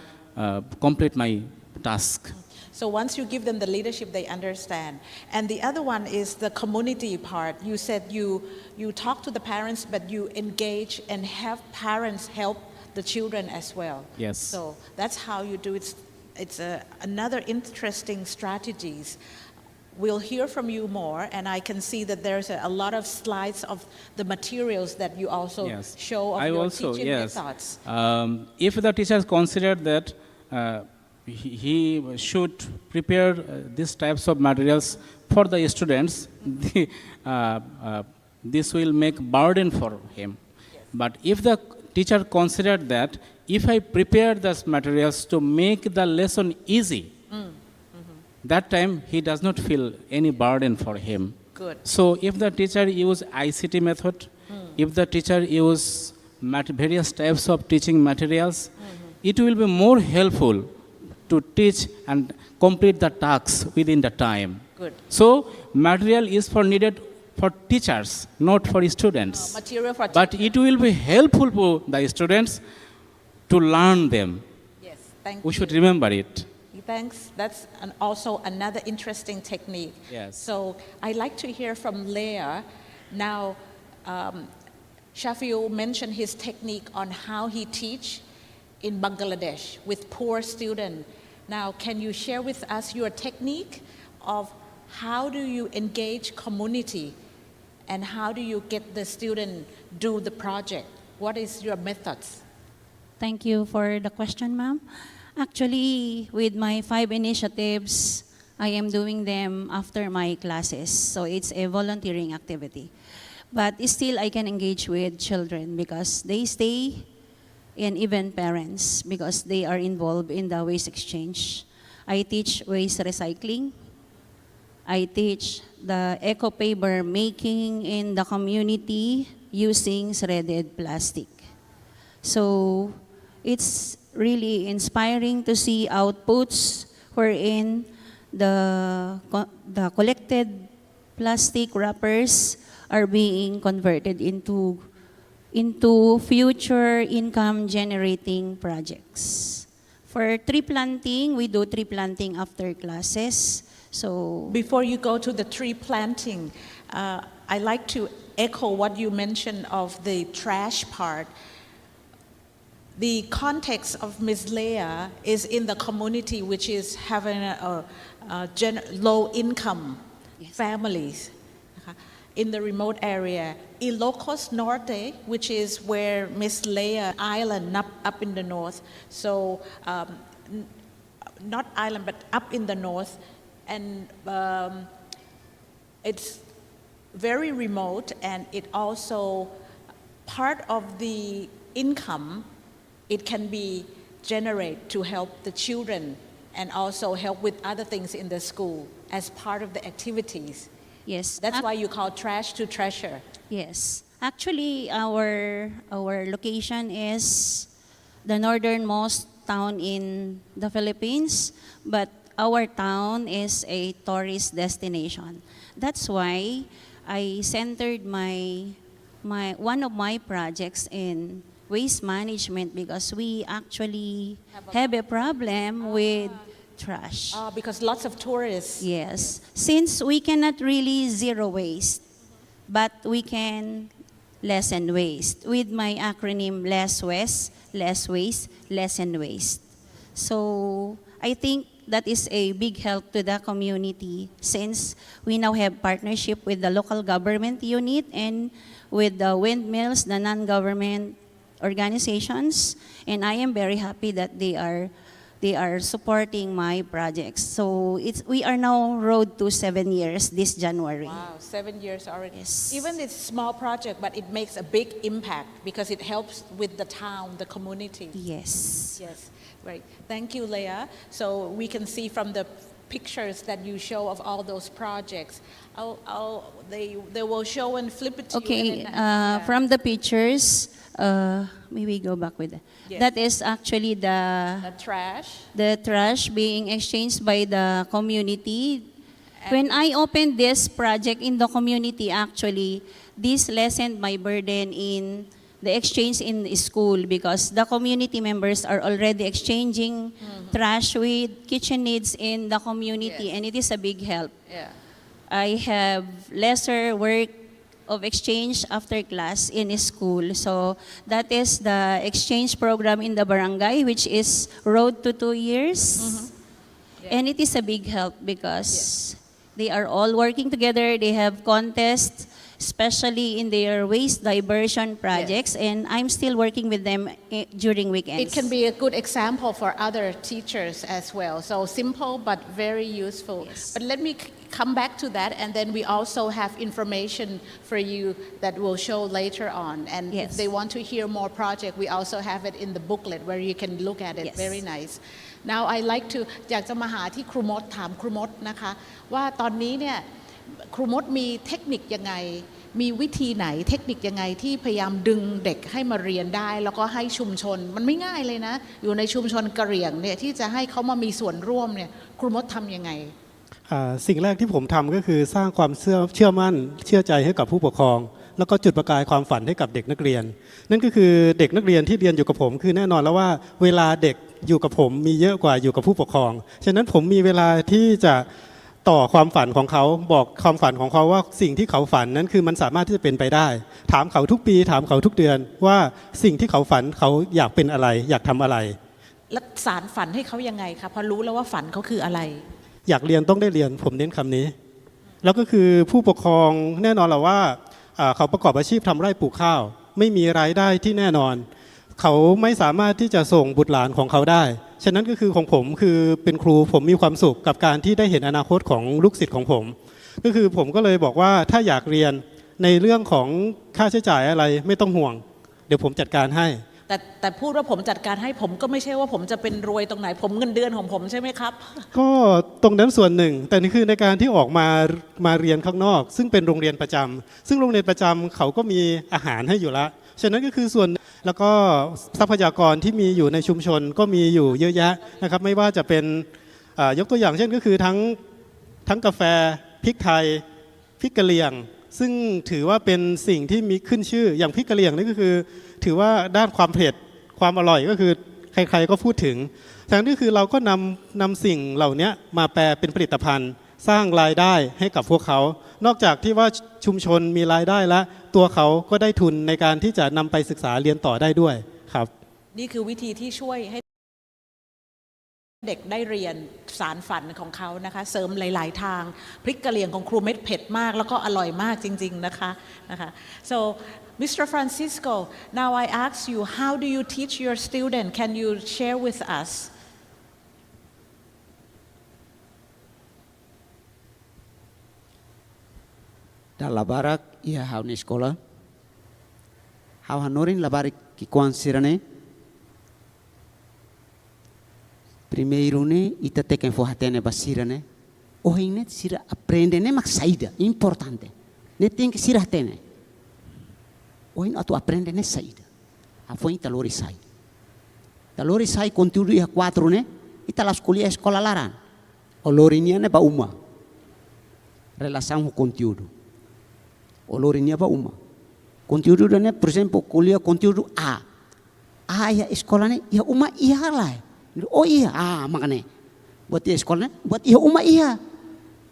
complete my task. So once you give them the leadership, they understand. And the other one is the community part. You said you talk to the parents, but you engage and have parents help the children as well. Yes. So that's how you do it. It's another interesting strategies. We'll hear from you more, and I can see that there's a lot of slides of the materials that you also Yes. show of I your also, teaching yes. methods. If the teachers consider that he should prepare these types of materials for the students, this will make burden for him. But if the teacher considered that if I prepare these materials to make the lesson easy, that time he does not feel any burden for him. Good. So if the teacher use ICT method, if the teacher use various types of teaching materials, it will be more helpful to teach and complete the tasks within the time. Good. So material is for needed for teachers, not for students. Material for But it will be helpful for the students to learn them. Yes, thank We you. should remember it. Thanks. That's also another interesting technique. Yes. So I'd like to hear from Leah. Now, Shafiul mentioned his technique on how he teach in Bangladesh with poor students. Now, can you share with us your technique of how do you engage community and how do you get the student do the project? What is your methods? Thank you for the question, ma'am. Actually, with my 5 initiatives, I am doing them after my classes. So it's a volunteering activity. But still, I can engage with children because they stay, and even parents because they are involved in the waste exchange. I teach waste recycling. I teach the eco paper making in the community using shredded plastic. So it's really inspiring to see outputs wherein the collected plastic wrappers are being converted into future income generating projects. For tree planting, we do tree planting after classes. So before you go to the tree planting, I like to echo what you mentioned of the trash part. The context of Ms. Leah is in the community, which is having low income families in the remote area. Ilocos Norte, which is where Ms. Leah Island, up in the north. So not island, but up in the north. And it's very remote, and it also, part of the income, it can be generated to help the children and also help with other things in the school as part of the activities. yes, That's why you call trash to treasure. yes. Actually, our location is the northernmost town in the Philippines, but our town is a tourist destination. That's why I centered one of my projects in waste management because we actually have a problem with trash. Because lots of tourists. Yes. Since we cannot really zero waste, but we can lessen waste with my acronym less waste, lessen waste. So I think that is a big help to the community since we now have partnership with the local government unit and with the windmills, the non-government organizations, and I am very happy that they are supporting my projects. So we are now road to 7 years this January. Wow, 7 years already. Yes. Even it's a small project, but it makes a big impact because it helps with the town, the community. Yes. Yes, right. Thank you, Leah. So we can see from the pictures that you show of all those projects. They will show and flip it to you. Okay, And then, from the pictures, maybe go back with that. Yes. That is actually the trash. the trash being exchanged by the community. When I opened this project in the community, actually, this lessened my burden in the exchange in the school because the community members are already exchanging trash with kitchen needs in the community, Yes. and it is a big help. Yeah. I have lesser work of exchange after class in his school. So that is the exchange program in the barangay, which is Road to 2 years. And it is a big help because they are all working together. They have contests, especially in their waste diversion projects, and I'm still working with them during weekends. It can be a good example for other teachers as well. So simple but very useful. Yes. But let me come back to that, and then we also have information for you that we'll show later on. And Yes. if they want to hear more project, we also have it in the booklet where you can look at it. Yes. Very nice. Now I like to อยากจะมาหาที่ครูมดถามครูมดนะคะว่าตอนนี้เนี่ยครูมดมีเทคนิคยังไงมีวิธีไหนเทคนิคยังไงที่พยายามดึงเด็กให้มาเรียนได้แล้วก็ให้ชุมชนมันไม่ง่ายเลยนะอยู่ในชุมชนกะเหรี่ยงเนี่ยที่จะให้เขามามีส่วนร่วมเนี่ยครูมดทำยังไงสิ่งแรกที่ผมทำก็คือสร้างความเชื่อมั่นเชื่อใจให้กับผู้ปกครองแล้วก็จุดประกายความฝันให้กับเด็กนักเรียนนั่นก็คือเด็กนักเรียนที่เรียนอยู่กับผมคือแน่นอนแล้วว่าเวลาเด็กอยู่กับผมมีเยอะกว่าอยู่กับผู้ปกครองฉะนั้นผมมีเวลาที่จะต่อความฝันของเขาบอกความฝันของเขาว่าสิ่งที่เขาฝันนั้นคือมันสามารถที่จะเป็นไปได้ถามเขาทุกปีถามเขาทุกเดือนว่าสิ่งที่เขาฝันเขาอยากเป็นอะไรอยากทำอะไรแล้วสารฝันให้เขายังไงคะพอรู้แล้วว่าฝันเขาคืออะไรอยากเรียนต้องได้เรียนผมเน้นคำนี้แล้วก็คือผู้ปกครองแน่นอนแหละว่าเขาประกอบอาชีพทำไร่ปลูกข้าวไม่มีรายได้ที่แน่นอนเขาไม่สามารถที่จะส่งบุตรหลานของเขาได้ฉะนั้นก็คือของผมคือเป็นครูผมมีความสุขกับการที่ได้เห็นอนาคตของลูกศิษย์ของผมก็คือผมก็เลยบอกว่าถ้าอยากเรียนในเรื่องของค่าใช้จ่ายอะไรไม่ต้องห่วงเดี๋ยวผมจัดการให้แต่พูดว่าผมจัดการให้ผมก็ไม่ใช่ว่าผมจะเป็นรวยตรงไหนผมเงินเดือนของผมใช่ไหมครับก็ตรงนั้นส่วนหนึ่งแต่นี่คือในการที่ออกมาเรียนข้างนอกซึ่งเป็นโรงเรียนประจำซึ่งโรงเรียนประจำเขาก็มีอาหารให้อยู่แล้วฉะนั้นก็คือส่วนแล้วก็ทรัพยากรที่มีอยู่ในชุมชนก็มีอยู่เยอะแยะนะครับไม่ว่าจะเป็นยกตัวอย่างเช่นก็คือทั้งกาแฟพริกไทยพริกกะเหรี่ยงซึ่งถือว่าเป็นสิ่งที่มีขึ้นชื่ออย่างพริกกะเหรี่ยงนี่ก็คือถือว่าด้านความเผ็ดความอร่อยก็คือใครๆก็พูดถึงทั้งที่คือเราก็นำสิ่งเหล่านี้มาแปลเป็นผลิตภัณฑ์สร้างรายได้ให้กับพวกเขานอกจากที่ว่าชุมชนมีรายได้แล้วตัวเขาก็ได้ทุนในการที่จะนำไปศึกษาเรียนต่อได้ด้วยครับนี่คือวิธีที่ช่วยให้เด็กได้เรียนสารฝันของเขานะคะเสริมหลายๆทางพริกกะเหรี่ยงของครูเม็ดเผ็ดมากแล้วก็อร่อยมากจริงๆนะคะso Mr. Francisco now I ask you how do you teach your student can you share with us Dalam barak ia hau ni sekolah, hau hanorin labarik kikuan sirane. Primeiro ne ita teken fohatene basirane. Oh ini sira aprende ne mak saída importante. Ne tem que sira tene. Oh ini atu aprende ne saída. A foi talori sai. Talori sai conteúdo ia 4 ne ita la escola laran. O lorinia ne ba uma. Relação com conteúdo. O lorinia ba uma. Conteúdo ne, por exemplo, kuliah conteúdo A. A ia sekolah ne ia uma ia lai. Oh iya, makanya buat dia sekolah, buat ia uma iya.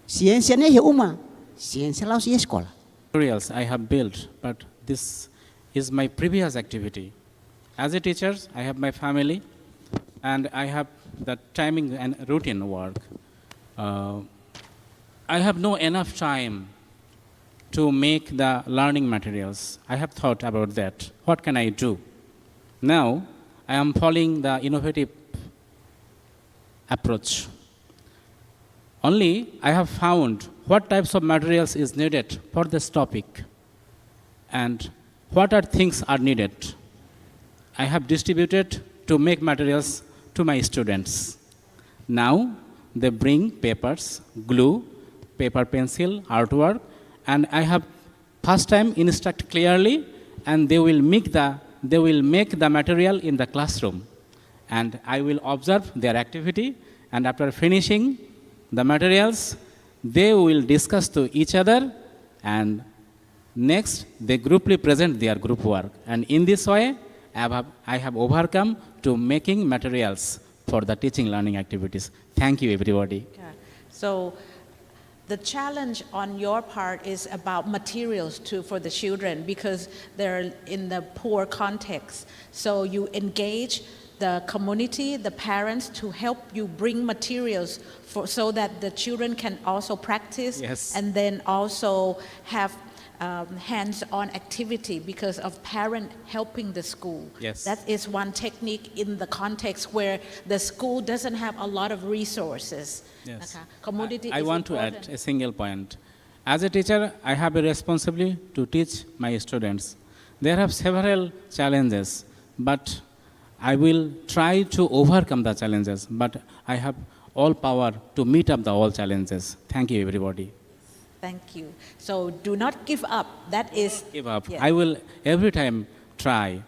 Siensianya ia uma, siensia laus ia sekolah. Materials I have built, but this is my previous activity. As a teacher, I have my family, and I have the timing and routine work. I have no enough time to make the learning materials. I have thought about that. What can I do? Now, I am following the innovative approach. Only I have found what types of materials is needed for this topic and what are things are needed. I have distributed to make materials to my students. Now they bring papers, glue, paper pencil, artwork, and I have first time instruct clearly and they will make the material in the classroom. And I will observe their activity, and after finishing the materials, they will discuss to each other, and next they grouply present their group work. And in this way, I have overcome to making materials for the teaching learning activities. Thank you, everybody. So the challenge on your part is about materials for the children because they're in the poor context. So you engage the community, the parents to help you bring materials so that the children can also practice and then also have hands-on activity because of parent helping the school. That is one technique in the context where the school doesn't have a lot of resources. Community I want to add a single point. As a teacher, I have a responsibility to teach my students. There are several challenges, but I will try to overcome the challenges, but I have all power to meet up the all challenges. Thank you, everybody. Thank you. So do not give up. That is... Give up. I will every time try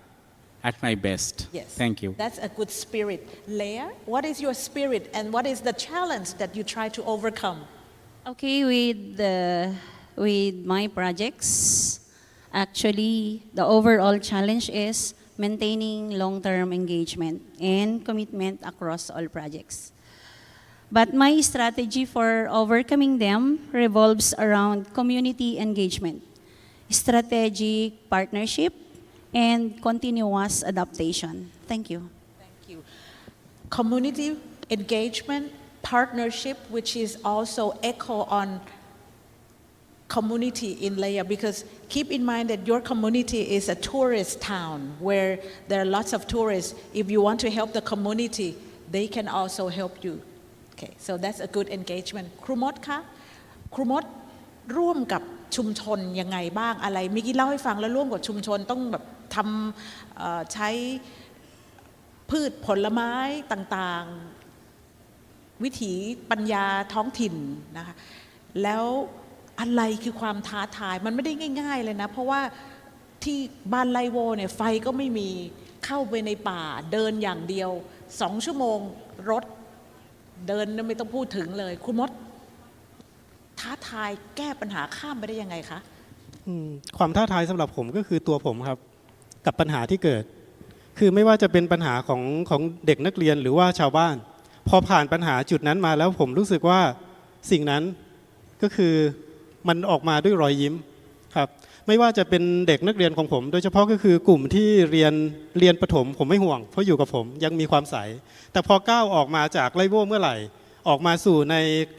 at my best. Yes. Thank you. That's a good spirit. Leah, what is your spirit and what is the challenge that you try to overcome? Okay, with my projects, actually the overall challenge is maintaining long-term engagement and commitment across all projects. But my strategy for overcoming them revolves around community engagement, strategic partnership, and continuous adaptation. Thank you. Thank you. Community engagement, partnership, which is also echo on community in Leah, because keep in mind that your community is a tourist town where there are lots of tourists. If you want to help the community, they can also help you. Okay, so that's a good engagement. ครูมดคะครูมดร่วมกับชุมชนยังไงบ้างอะไรเมื่อกี้เล่าให้ฟังแล้วร่วมกับชุมชนต้องแบบทำใช้พืชผลไม้ต่างๆวิถีปัญญาท้องถิ่นนะคะแล้วอะไรคือความท้าทายมันไม่ได้ง่ายๆเลยนะเพราะว่าที่บ้านไลโวเนี่ยไฟก็ไม่มีเข้าไปในป่าเดินอย่างเดียว2 ชั่วโมงรถเดินไม่ต้องพูดถึงเลยคุณมดท้าทายแก้ปัญหาข้ามไปได้ยังไงคะความท้าทายสำหรับผมก็คือตัวผมครับกับปัญหาที่เกิดคือไม่ว่าจะเป็นปัญหาของเด็กนักเรียนหรือว่าชาวบ้านพอผ่านปัญหาจุดนั้นมาแล้วผมรู้สึกว่าสิ่งนั้นก็คือมันออกมาด้วยรอยยิ้มครับไม่ว่าจะเป็นเด็กนักเรียนของผมโดยเฉพาะก็คือกลุ่มที่เรียนประถมผมไม่ห่วงเพราะอยู่กับผมยังมีความใสแต่พอก้าวออกมาจากไลโวเมื่อไหร่ออกมาสู่ใน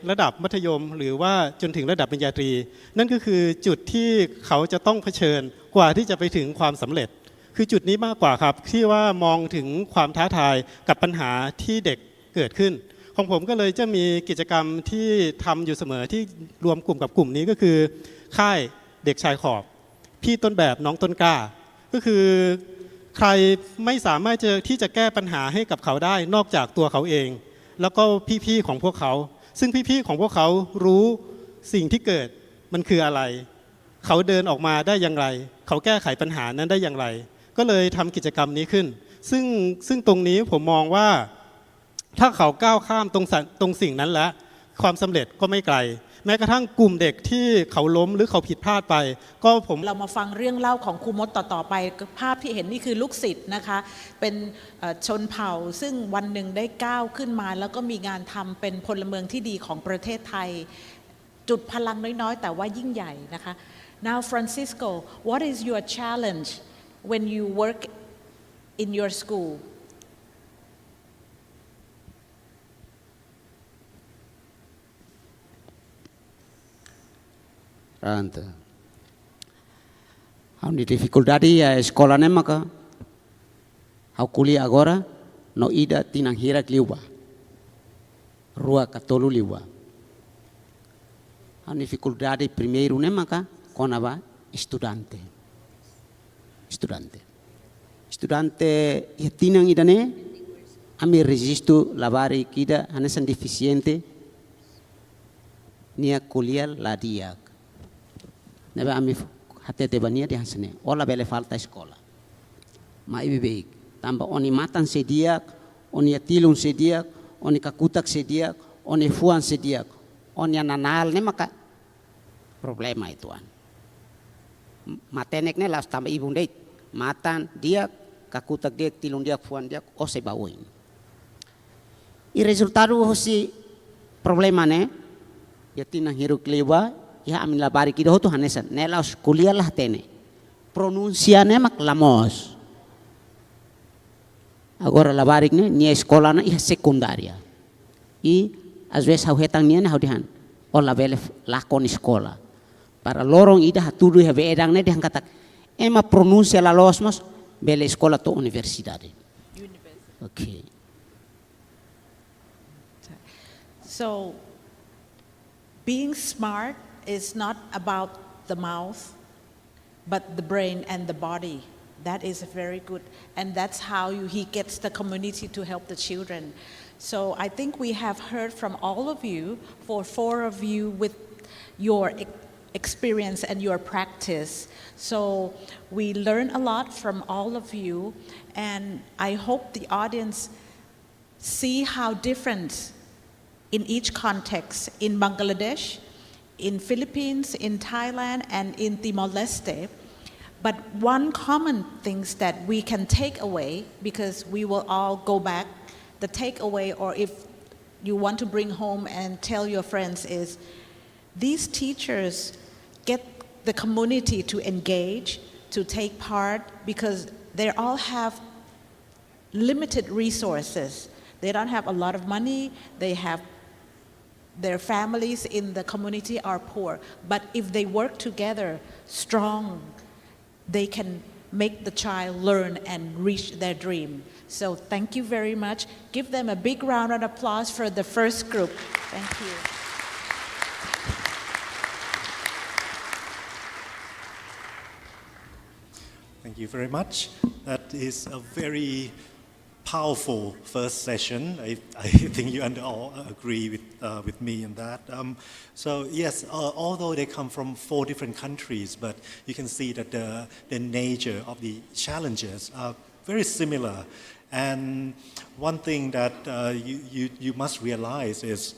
ระดับมัธยมหรือว่าจนถึงระดับปริญญาตรีนั่นก็คือจุดที่เขาจะต้องเผชิญกว่าที่จะไปถึงความสำเร็จคือจุดนี้มากกว่าครับที่ว่ามองถึงความท้าทายกับปัญหาที่เด็กเกิดขึ้นของผมก็เลยจะมีกิจกรรมที่ทำอยู่เสมอที่รวมกลุ่มกับกลุ่มนี้ก็คือค่ายเด็กชายขอบพี่ต้นแบบน้องต้นกล้าก็คือใครไม่สามารถที่จะแก้ปัญหาให้กับเขาได้นอกจากตัวเขาเองแล้วก็พี่ๆของพวกเขาซึ่งพี่ๆของพวกเขารู้สิ่งที่เกิดมันคืออะไรเขาเดินออกมาได้อย่างไรเขาแก้ไขปัญหานั้นได้อย่างไรก็เลยทำกิจกรรมนี้ขึ้นซึ่งตรงนี้ผมมองว่าถ้าเขาก้าวข้ามตรงสิ่งนั้นแล้วความสำเร็จก็ไม่ไกลแม้กระทั่งกลุ่มเด็กที่เขาล้มหรือเขาผิดพลาดไปก็เรามาฟังเรื่องเล่าของครูมดต่อไปภาพที่เห็นนี่คือลูกศิษย์นะคะเป็นชนเผ่าซึ่งวันหนึ่งได้ก้าวขึ้นมาแล้วก็มีงานทำเป็นพลเมืองที่ดีของประเทศไทยจุดพลังน้อยๆแต่ว่ายิ่งใหญ่นะคะ Now Francisco what is your challenge when you work in your school Ranta. Há uma dificuldade a escola nem maca. Há kuliah agora no ida tinang hirak liwa. Rua katolu liwa. Há dificuldade primeiro nem maca konaba estudante. Estudante ya tinang ida ne ami registro labari kida hanesan deficiente nia kuliah ladia. Nebe ami hati tebania di hasne. Ola bele falta sekolah. Ma ibi baik. Tambah oni matan sediak, oni atilun sediak, oni kakutak sediak, oni fuan sediak, oni ananal ne maka problema ituan. Matenek ne las tambah ibu dek. Matan dia, kakutak dia, tilun dia, fuan dia, o se bawin. I resultado hosi problema ne ya tinang hiruk lewa ya amin labari kido tu hanesan nelaus kuliah lah tene pronunciane mak lamos agora labarik ne escola na ia secundaria e às vezes hau hetang nian hau dihan ola bele lakon escola para lorong ida tudo ya beedang ne dihan katak ema pronuncia la los mas bele escola to universidade. Okay. So, being smart is not about the mouth, but the brain and the body. That is very good. And that's how he gets the community to help the children. So I think we have heard from all of you, for 4 of you with your experience and your practice. So we learn a lot from all of you, and I hope the audience see how different in each context, in Bangladesh, in Philippines, in Thailand, and in Timor-Leste. But one common things that we can take away, because we will all go back, the takeaway, or if you want to bring home and tell your friends, is these teachers get the community to engage, to take part, because they all have limited resources. They don't have a lot of money, they have their families in the community are poor, but if they work together strong, they can make the child learn and reach their dream. So thank you very much. Give them a big round of applause for the first group. Thank you. Thank you very much. That is a very powerful first session. I think you all agree with me in that. So yes, although they come from 4 different countries, but you can see that the nature of the challenges are very similar. And one thing that you must realize is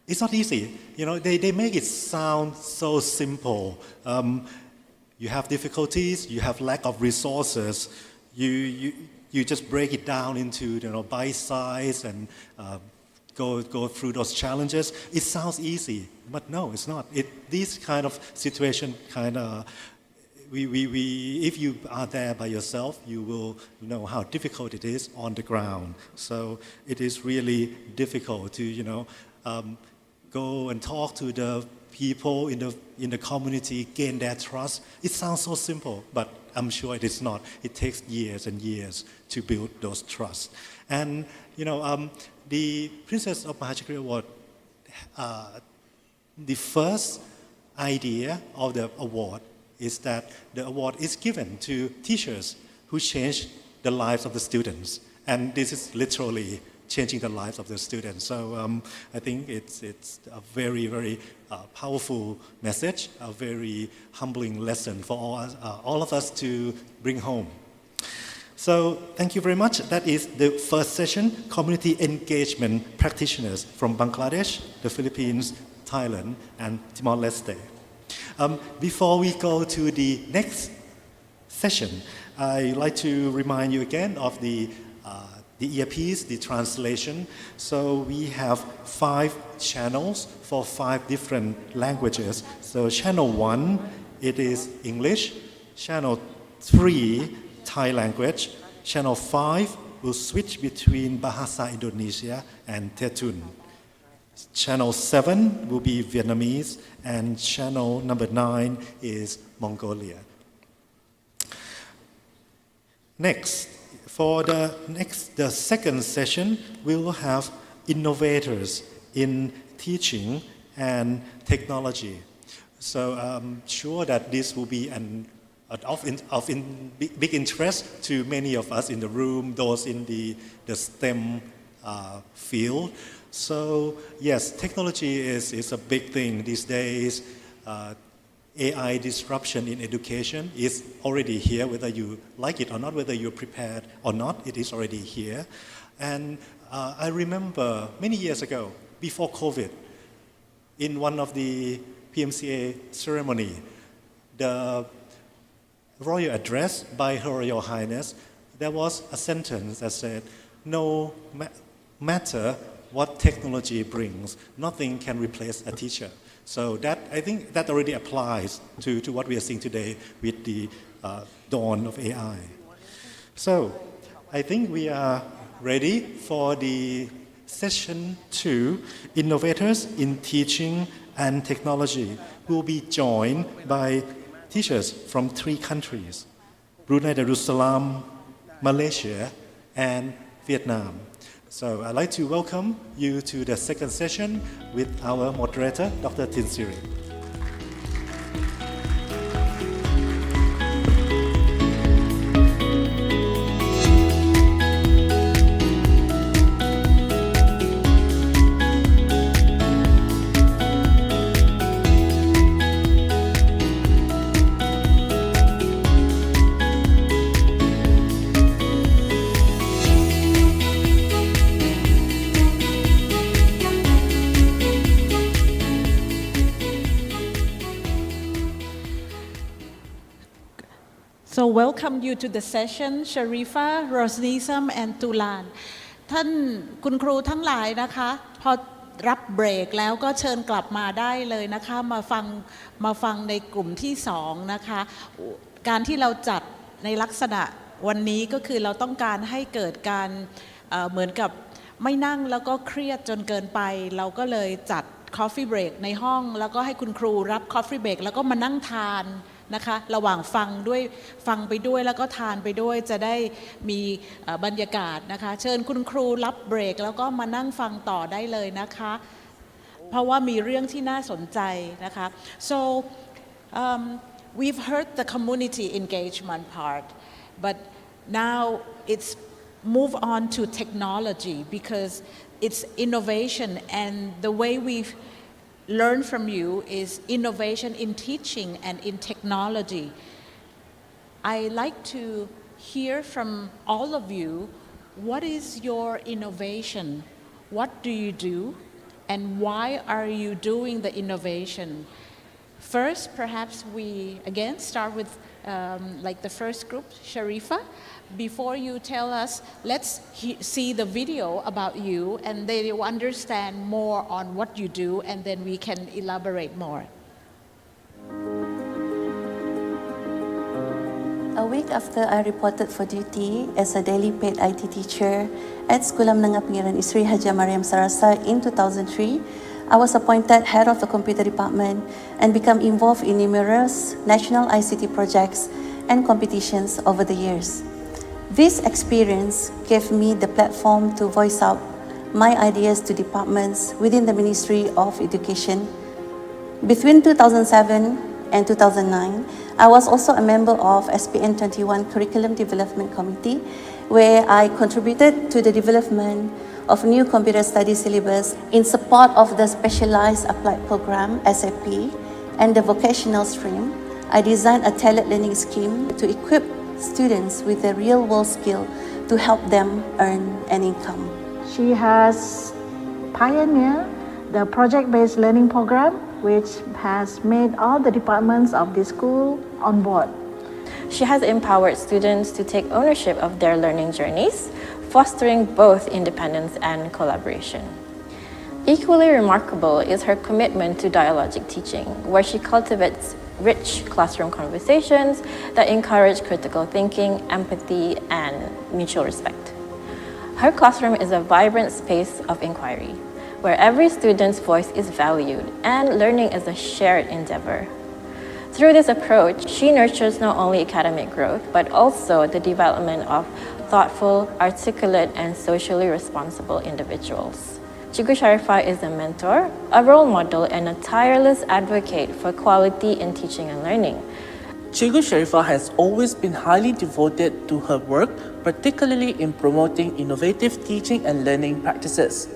it's not easy. You know, they make it sound so simple. You have difficulties, you have lack of resources. You just break it down into bite size and go through those challenges. It sounds easy, but no, it's not. This kind of situation if you are there by yourself, you will know how difficult it is on the ground. So it is really difficult to go and talk to the people in the community, gain their trust. It sounds so simple, but I'm sure it is not. It takes years and years to build those trusts. And the Princess of Maha Chakri Award, the first idea of the award is that the award is given to teachers who change the lives of the students. And this is literally changing the lives of the students. So I think it's a very, very powerful message, a very humbling lesson for all of us to bring home. So thank you very much. That is the first session, Community Engagement Practitioners from Bangladesh, the Philippines, Thailand, and Timor-Leste. Before we go to the next session, I'd like to remind you again of the earpiece, the translation. So we have 5 channels for 5 different languages. So channel 1, it is English. Channel 3, Thai language. Channel 5 will switch between Bahasa Indonesia and Tetun. Channel 7 will be Vietnamese, and channel number 9 is Mongolia. Next, for the second session, we will have innovators in teaching and technology. So I'm sure that this will be of big interest to many of us in the room, those in the STEM field. So yes, technology is a big thing these days. AI disruption in education is already here, whether you like it or not, whether you're prepared or not, it is already here. And I remember many years ago, before COVID, in one of the PMCA ceremony, the royal address by Her Royal Highness, there was a sentence that said, no matter what technology brings. Nothing can replace a teacher. So that, I think that already applies to what we are seeing today with the dawn of AI. So I think we are ready for the session 2, Innovators in Teaching and Technology, who will be joined by teachers from 3 countries, Brunei Darussalam, Malaysia, and Vietnam. So I'd like to welcome you to the second session with our moderator, Dr. Tin Siri. So welcome you to the session, Sharifa, Rosnisam, and Tulan. ท่านคุณครูทั้งหลายนะคะพอรับเบรกแล้วก็เชิญกลับมาได้เลยนะคะมาฟังในกลุ่มที่2นะคะการที่เราจัดในลักษณะวันนี้ก็คือเราต้องการให้เกิดการเหมือนกับไม่นั่งแล้วก็เครียดจนเกินไปเราก็เลยจัด coffee break ในห้องแล้วก็ให้คุณครูรับ coffee break แล้วก็มานั่งทานนะคะระหว่างฟังไปด้วยแล้วก็ทานไปด้วยจะได้มีบรรยากาศนะคะเชิญคุณครูรับเบรกแล้วก็มานั่งฟังต่อได้เลยนะคะเพราะว่ามีเรื่องที่น่าสนใจนะคะ so we've heard the community engagement part but now it's move on to technology because it's innovation and the way we've learn from you is innovation in teaching and in technology. I like to hear from all of you, what is your innovation? What do you do? And why are you doing the innovation? First, perhaps we again start with like the first group, Sharifa. Before you tell us, let's see the video about you and they will understand more on what you do and then we can elaborate more. A week after I reported for duty as a daily paid IT teacher at Sekolah Menengah Pinggiran Isri Haja Mariam Sarasa in 2003, I was appointed head of the computer department and become involved in numerous national ICT projects and competitions over the years. This experience gave me the platform to voice out my ideas to departments within the Ministry of Education. Between 2007 and 2009, I was also a member of SPN21 Curriculum Development Committee, where I contributed to the development of new computer studies syllabus in support of the Specialized Applied Program, SAP, and the vocational stream. I designed a tailored learning scheme to equip students with a real-world skill to help them earn an income. She has pioneered the project-based learning program, which has made all the departments of the school on board. She has empowered students to take ownership of their learning journeys, fostering both independence and collaboration. Equally remarkable is her commitment to dialogic teaching, where she cultivates rich classroom conversations that encourage critical thinking, empathy, and mutual respect. Her classroom is a vibrant space of inquiry, where every student's voice is valued and learning is a shared endeavor. Through this approach, she nurtures not only academic growth, but also the development of thoughtful, articulate, and socially responsible individuals. Cikgu Sharifa is a mentor, a role model, and a tireless advocate for quality in teaching and learning. Cikgu Sharifa has always been highly devoted to her work, particularly in promoting innovative teaching and learning practices.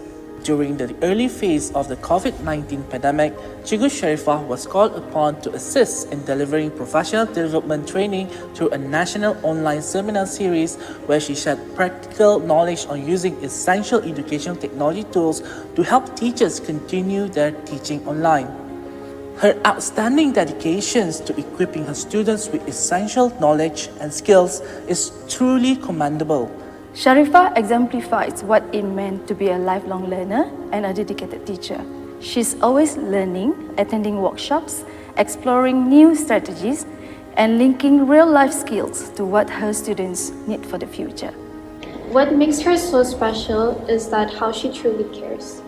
During the early phase of the COVID-19 pandemic, Cikgu Sharifa was called upon to assist in delivering professional development training through a national online seminar series where she shared practical knowledge on using essential educational technology tools to help teachers continue their teaching online. Her outstanding dedications to equipping her students with essential knowledge and skills is truly commendable. Sharifa exemplifies what it meant to be a lifelong learner and a dedicated teacher. She's always learning, attending workshops, exploring new strategies, and linking real-life skills to what her students need for the future. What makes her so special is that how she truly cares.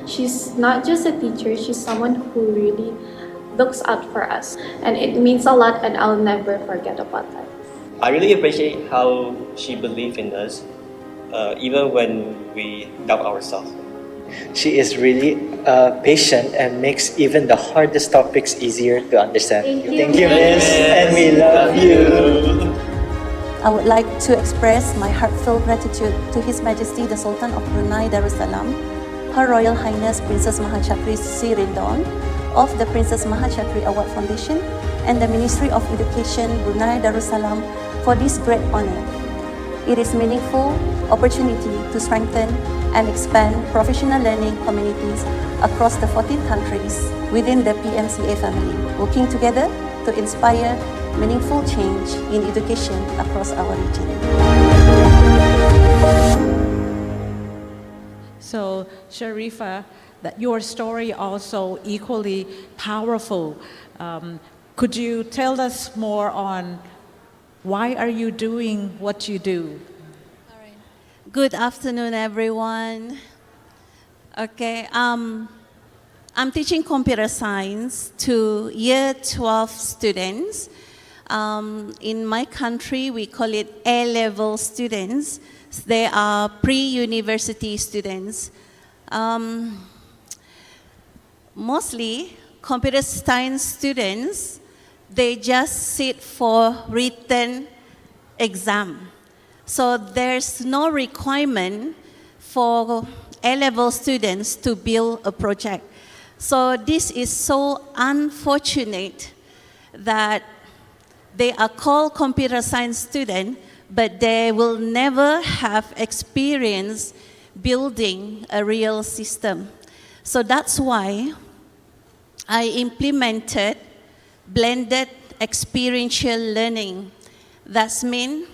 She's not just a teacher, she's someone who really looks out for us. And it means a lot, and I'll never forget about that. I really appreciate how she believed in us, even when we doubt ourselves. She is really patient and makes even the hardest topics easier to understand. Thank you, Miss, and we love you. I would like to express my heartfelt gratitude to His Majesty the Sultan of Brunei Darussalam, Her Royal Highness Princess Maha Chakri Sirindon of the Princess Maha Chakri Award Foundation and the Ministry of Education Brunei Darussalam for this great honor. It is a meaningful opportunity to strengthen and expand professional learning communities across the 14 countries within the PMCA family, working together to inspire meaningful change in education across our region. So, Sharifa, that your story also equally powerful. Could you tell us more on why are you doing what you do? Good afternoon, everyone. Okay, I'm teaching computer science to year 12 students. In my country, we call it A-level students. They are pre-university students. Mostly, computer science students, they just sit for written exam. So there's no requirement for A-level students to build a project. So this is so unfortunate that they are called computer science students, but they will never have experience building a real system. So that's why I implemented blended experiential learning. That means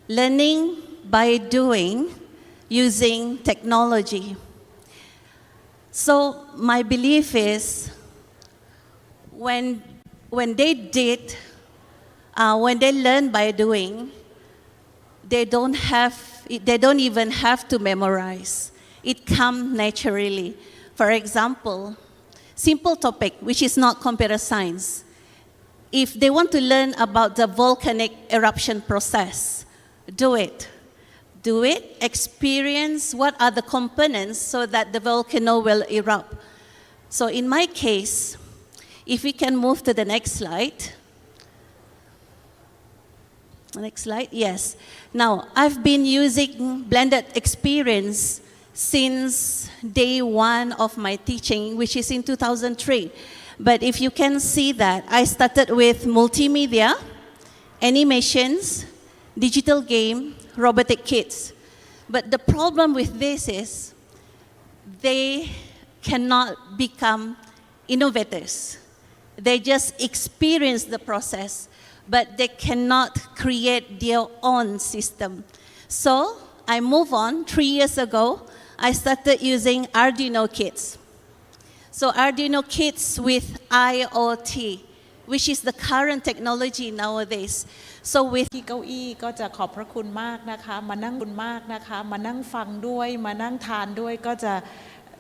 learning by doing using technology. So my belief is when they learn by doing, they don't even have to memorize. It comes naturally. For example, simple topic, which is not computer science. If they want to learn about the volcanic eruption process, do it. Do it, experience what are the components so that the volcano will erupt. So in my case, if we can move to the next slide. Next slide, yes. Now, I've been using blended experience since day one of my teaching, which is in 2003. But if you can see that, I started with multimedia, animations, digital game, robotic kits. But the problem with this is they cannot become innovators. They just experience the process, but they cannot create their own system. So I move on. 3 years ago, I started using Arduino kits. So Arduino kits with IoT, which is the current technology nowadays. So with ที่เก้าอี้ก็จะขอบพระคุณมากนะคะมานั่งฟังด้วยมานั่งทานด้วยก็จะ